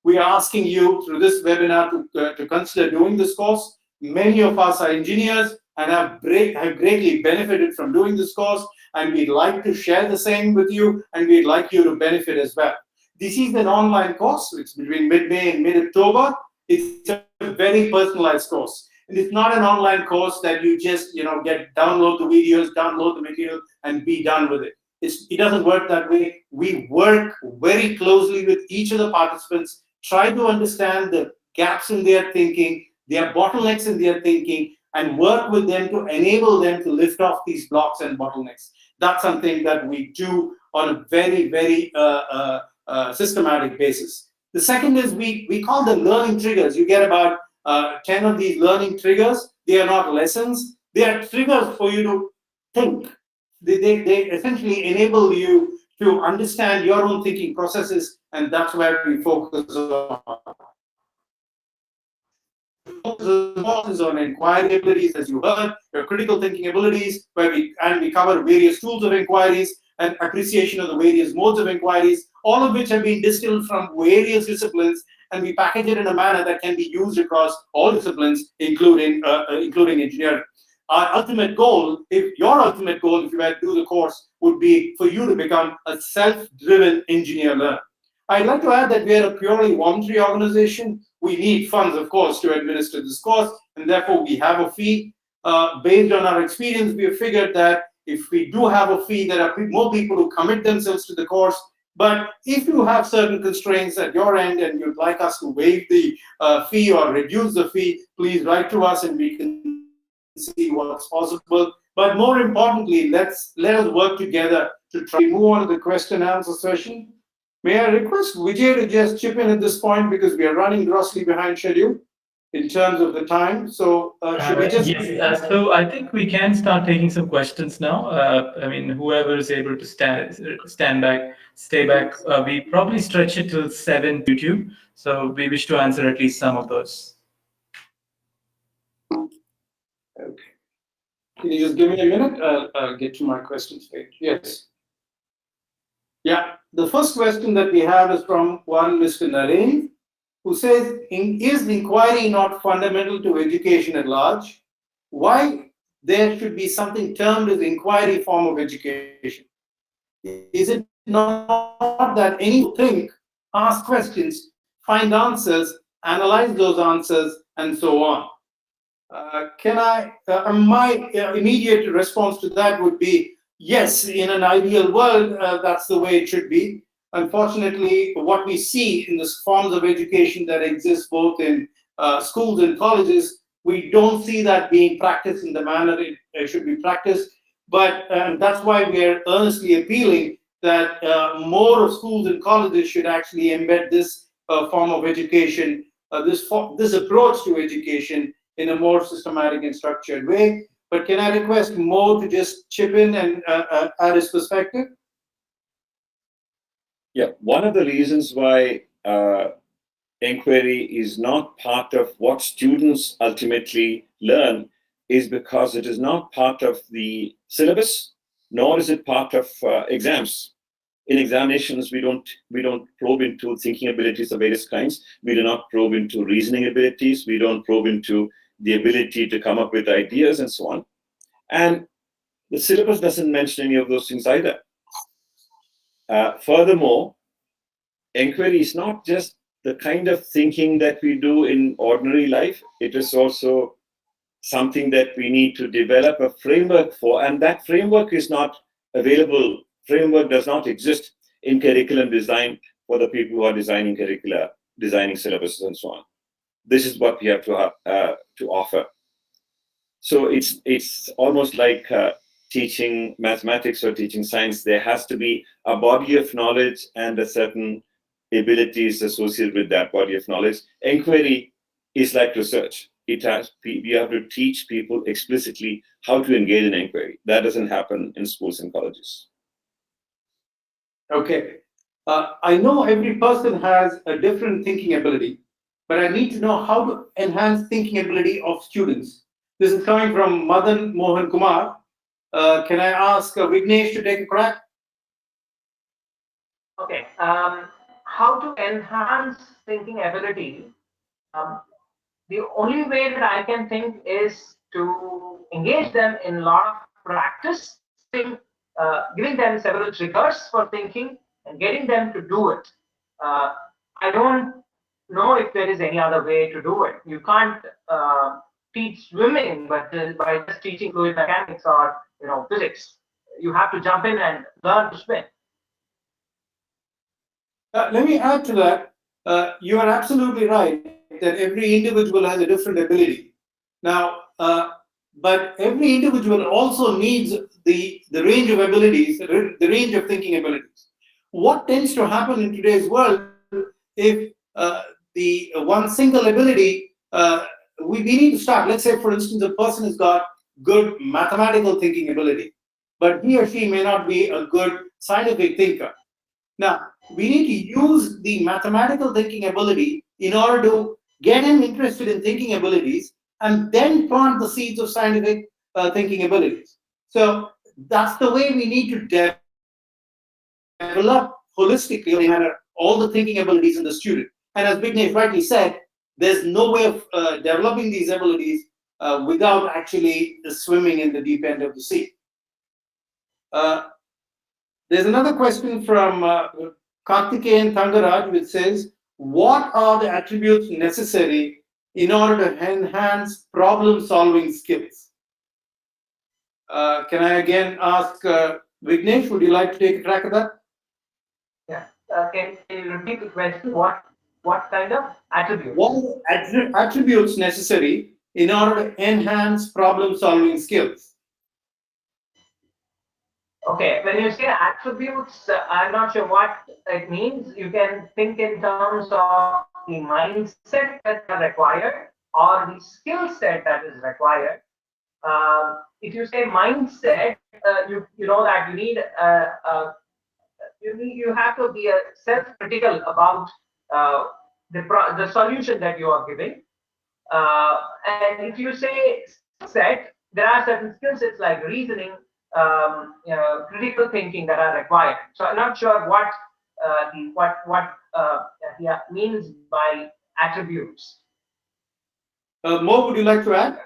We are asking you through this webinar to consider doing this course. Many of us are engineers and have greatly benefited from doing this course, and we'd like to share the same with you, and we'd like you to benefit as well. This is an online course. It's between mid-May and mid-October. It's a very personalized course. And it's not an online course that you just download the videos, download the material, and be done with it. It doesn't work that way. We work very closely with each of the participants, try to understand the gaps in their thinking, their bottlenecks in their thinking, and work with them to enable them to lift off these blocks and bottlenecks. That's something that we do on a very, very systematic basis. The second is we call them learning triggers. You get about 10 of these learning triggers. They are not lessons. They are triggers for you to think. They essentially enable you to understand your own thinking processes, and that's where we focus on. Focus on inquiry abilities, as you heard, your critical thinking abilities, where we cover various tools of inquiries and appreciation of the various modes of inquiries, all of which have been distilled from various disciplines, and we package it in a manner that can be used across all disciplines, including engineering. Our ultimate goal, if you were to do the course, would be for you to become a self-driven engineer learner. I'd like to add that we are a purely voluntary organization. We need funds, of course, to administer this course, and therefore we have a fee. Based on our experience, we have figured that if we do have a fee, there are more people who commit themselves to the course. But if you have certain constraints at your end and you'd like us to waive the fee or reduce the fee, please write to us and we can see what's possible. But more importantly, let us work together to try to move on to the question and answer session. May I request Vijay to just chip in at this point because we are running grossly behind schedule in terms of the time. So should we just... Yes, so I think we can start taking some questions now. I mean, whoever is able to stay back, we probably stretch it till 7 YouTube. So we wish to answer at least some of those. Can you just give me a minute? I'll get to my questions page. Yes. Yeah. The first question that we have is from one Mr. Naren, who says, is inquiry not fundamental to education at large? Why there should be something termed as inquiry form of education? Is it not that any think, ask questions, find answers, analyze those answers, and so on? My immediate response to that would be, yes, in an ideal world, that's the way it should be. Unfortunately, what we see in the forms of education that exist both in schools and colleges, we don't see that being practiced in the manner it should be practiced. But that's why we are earnestly appealing that more of schools and colleges should actually embed this form of education, this approach to education in a more systematic and structured way. But can I request Mo to just chip in and add his perspective? Yeah, one of the reasons why inquiry is not part of what students ultimately learn is because it is not part of the syllabus, nor is it part of exams. In examinations, we don't probe into thinking abilities of various kinds. We do not probe into reasoning abilities. We don't probe into the ability to come up with ideas and so on. And the syllabus doesn't mention any of those things either. Furthermore, inquiry is not just the kind of thinking that we do in ordinary life. It is also something that we need to develop a framework for, and that framework is not available. Framework does not exist in curriculum design for the people who are designing curricula, designing syllabuses, and so on. This is what we have to offer. So it's almost like teaching mathematics or teaching science. There has to be a body of knowledge and a certain abilities associated with that body of knowledge. Inquiry is like research. We have to teach people explicitly how to engage in inquiry. That doesn't happen in schools and colleges. Okay. I know every person has a different thinking ability, but I need to know how to enhance thinking ability of students. This is coming from Madan Mohan Kumar. Can I ask Vignesh to take a crack? Okay. How to enhance thinking ability? The only way that I can think is to engage them in a lot of practice, giving them several triggers for thinking and getting them to do it. I don't know if there is any other way to do it. You can't teach swimming, but by just teaching fluid mechanics or physics, you have to jump in and learn to swim. Let me add to that. You are absolutely right that every individual has a different ability. Now, but every individual also needs the range of abilities, the range of thinking abilities. What tends to happen in today's world, if the one single ability, we need to start. Let's say, for instance, a person has got good mathematical thinking ability, but he or she may not be a good scientific thinker. Now, we need to use the mathematical thinking ability in order to get him interested in thinking abilities and then plant the seeds of scientific thinking abilities. So that's the way we need to develop holistically in a manner all the thinking abilities in the student. And as Vignesh rightly said, there's no way of developing these abilities without actually swimming in the deep end of the sea. There's another question from Karthikeyan Thangaraj, which says, what are the attributes necessary in order to enhance problem-solving skills? Can I again ask Vignesh, would you like to take a crack at that? Yeah. Can you repeat the question? What kind of attributes? What are the attributes necessary in order to enhance problem-solving skills? Okay, when you say attributes, I'm not sure what it means. You can think in terms of the mindset that are required or the skill set that is required. If you say mindset, you know that you need you have to be self-critical about the solution that you are giving. And if you say set, there are certain skill sets like reasoning, critical thinking that are required. So I'm not sure what he means by attributes. Mo, would you like to add?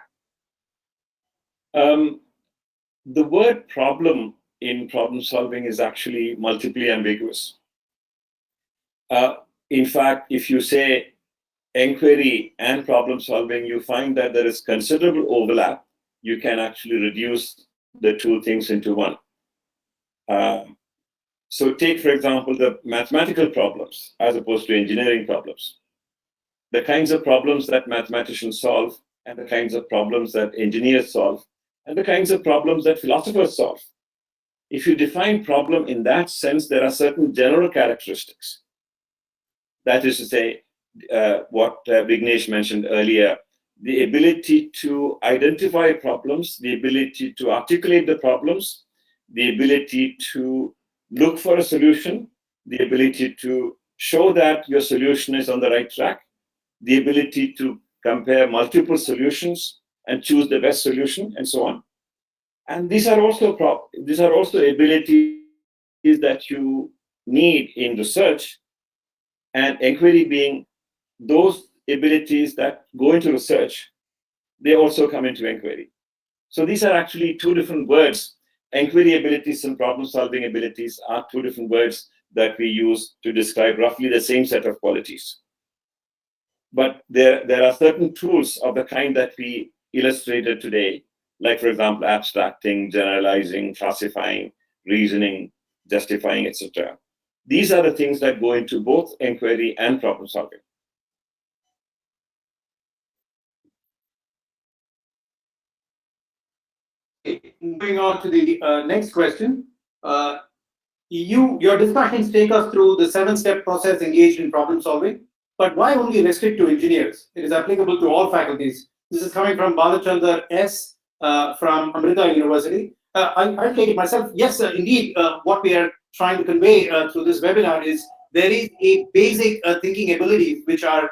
The word problem in problem solving is actually multiply ambiguous. In fact, if you say inquiry and problem solving, you find that there is considerable overlap. You can actually reduce the two things into one. So take, for example, the mathematical problems as opposed to engineering problems. The kinds of problems that mathematicians solve and the kinds of problems that engineers solve and the kinds of problems that philosophers solve. If you define problem in that sense, there are certain general characteristics. That is to say, what Vignesh mentioned earlier, the ability to identify problems, the ability to articulate the problems, the ability to look for a solution, the ability to show that your solution is on the right track, the ability to compare multiple solutions and choose the best solution, and so on. And these are also abilities that you need in research, and inquiry being those abilities that go into research, they also come into inquiry. So these are actually two different words. Inquiry abilities and problem-solving abilities are two different words that we use to describe roughly the same set of qualities. But there are certain tools of the kind that we illustrated today, like, for example, abstracting, generalizing, classifying, reasoning, justifying, etc. These are the things that go into both inquiry and problem solving. Moving on to the next question. Your discussions take us through the 7-step process engaged in problem solving, but why only restrict to engineers? It is applicable to all faculties. This is coming from Balachandar S. From Amrita University. I'll take it myself. Yes, indeed, what we are trying to convey through this webinar is there is a basic thinking abilities which are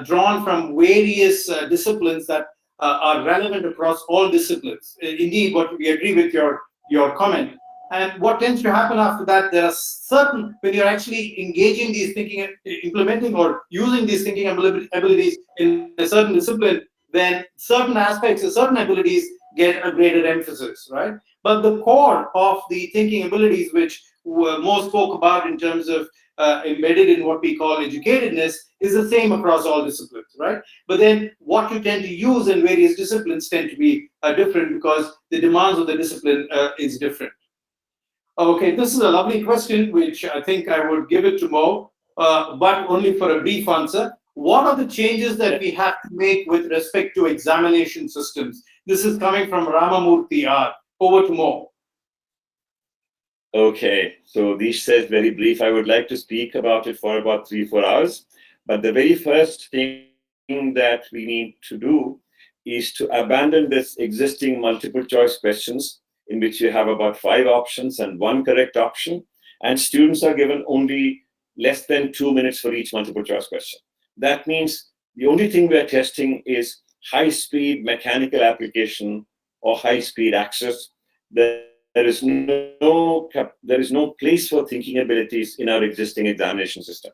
drawn from various disciplines that are relevant across all disciplines. Indeed, what we agree with your comment. And what tends to happen after that, there are certain, when you're actually engaging these thinking, implementing or using these thinking abilities in a certain discipline, then certain aspects or certain abilities get a greater emphasis, right? But the core of the thinking abilities, which Mo spoke about in terms of embedded in what we call educatedness, is the same across all disciplines, right? But then what you tend to use in various disciplines tend to be different because the demands of the discipline is different. Okay, this is a lovely question, which I think I would give it to Mo, but only for a brief answer. What are the changes that we have to make with respect to examination systems? This is coming from Ramamurthy R. Over to Mo. Okay, so this says very brief. I would like to speak about it for about 3-4 hours. But the very first thing that we need to do is to abandon this existing multiple choice questions in which you have about 5 options and 1 correct option, and students are given only less than 2 minutes for each multiple choice question. That means the only thing we are testing is high-speed mechanical application or high-speed access. There is no place for thinking abilities in our existing examination system.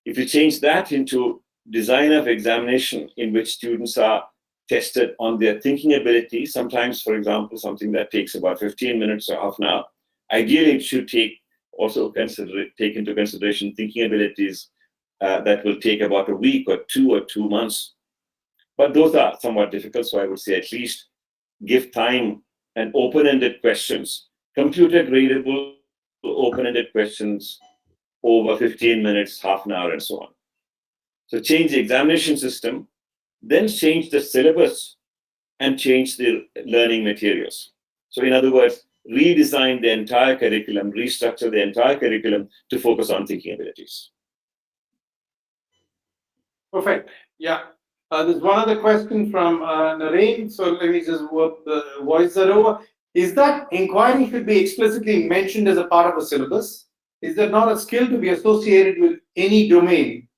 If you change that into design of examination in which students are tested on their thinking ability, sometimes, for example, something that takes about 15 minutes or half an hour, ideally it should take into consideration thinking abilities that will take about a week or 2 months. But those are somewhat difficult, so I would say at least give time and open-ended questions, computer-gradable open-ended questions over 15 minutes, half an hour, and so on. So change the examination system, then change the syllabus and change the learning materials. So in other words, redesign the entire curriculum, restructure the entire curriculum to focus on thinking abilities. Perfect. Yeah. There's one other question from Naren. So let me just voice that over. Is that inquiry should be explicitly mentioned as a part of a syllabus? Is there not a skill to be associated with any domain?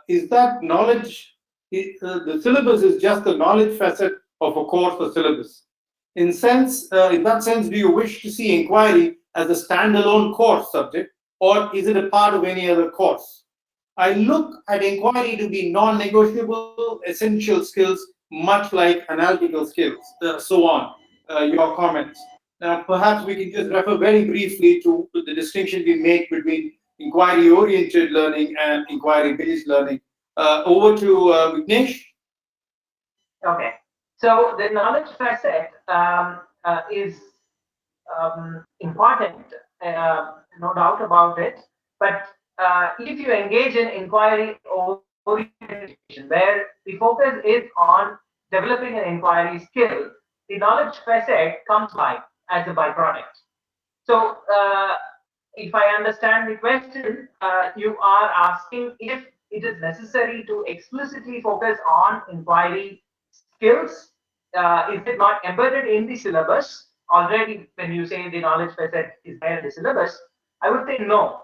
Is that knowledge, the syllabus is just the knowledge facet of a course or syllabus. In that sense, do you wish to see inquiry as a standalone course subject, or is it a part of any other course? I look at inquiry to be non-negotiable, essential skills, much like analytical skills, so on. Your comments. Now, perhaps we can just refer very briefly to the distinction we make between inquiry-oriented learning and inquiry-based learning. Over to Vignesh. Okay. So the knowledge facet is important, no doubt about it. But if you engage in inquiry-orientation, where the focus is on developing an inquiry skill, the knowledge facet comes by as a byproduct. So if I understand the question, you are asking if it is necessary to explicitly focus on inquiry skills. Is it not embedded in the syllabus already? When you say the knowledge facet is there in the syllabus, I would say no.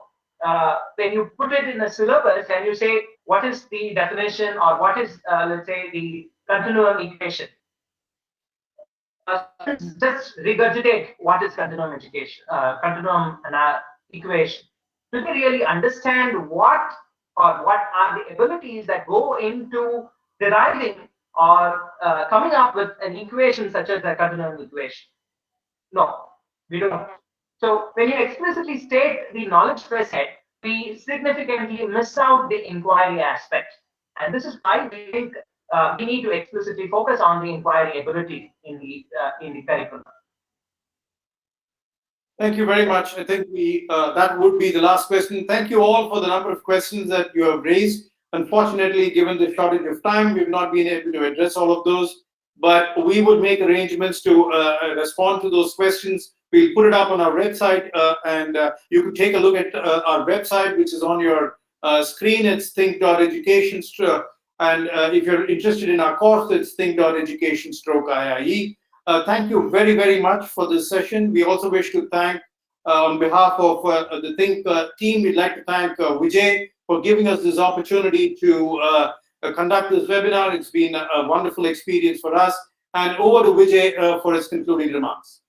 When you put it in a syllabus and you say what is the definition, or what is, let's say, the continuum equation, just regurgitate what is continuum equation. Do they really understand what are the abilities that go into deriving or coming up with an equation such as a continuum equation? No, we don't. So when you explicitly state the knowledge facet, we significantly miss out the inquiry aspect. And this is why we think we need to explicitly focus on the inquiry ability in the curriculum. Thank you very much. I think that would be the last question. Thank you all for the number of questions that you have raised. Unfortunately, given the shortage of time, we've not been able to address all of those, but we would make arrangements to respond to those questions. We'll put it up on our website, and you can take a look at our website, which is on your screen. It's think.education. And if you're interested in our course, it's think.education/IIE. Thank you very, very much for this session. We also wish to thank, on behalf of the Think team, we'd like to thank Vijay for giving us this opportunity to conduct this webinar. It's been a wonderful experience for us. And over to Vijay for his concluding remarks.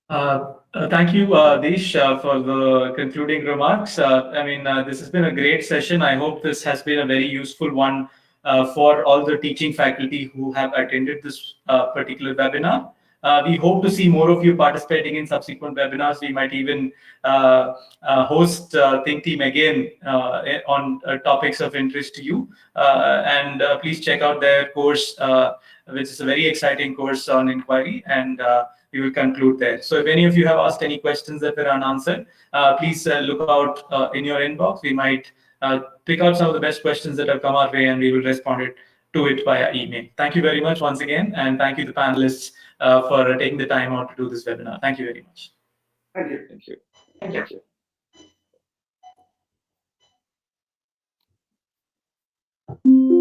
Thank you, Deesh, for the concluding remarks. This has been a great session. I hope this has been a very useful one for all the teaching faculty who have attended this particular webinar. We hope to see more of you participating in subsequent webinars. We might even host Think Team again on topics of interest to you. And please check out their course, which is a very exciting course on inquiry, and we will conclude there. So if any of you have asked any questions that were unanswered, please look out in your inbox. We might pick out some of the best questions that have come our way, and we will respond to it via email. Thank you very much once again, and thank you to the panelists for taking the time out to do this webinar. Thank you very much. Thank you. Thank you. Thank you. Thank you.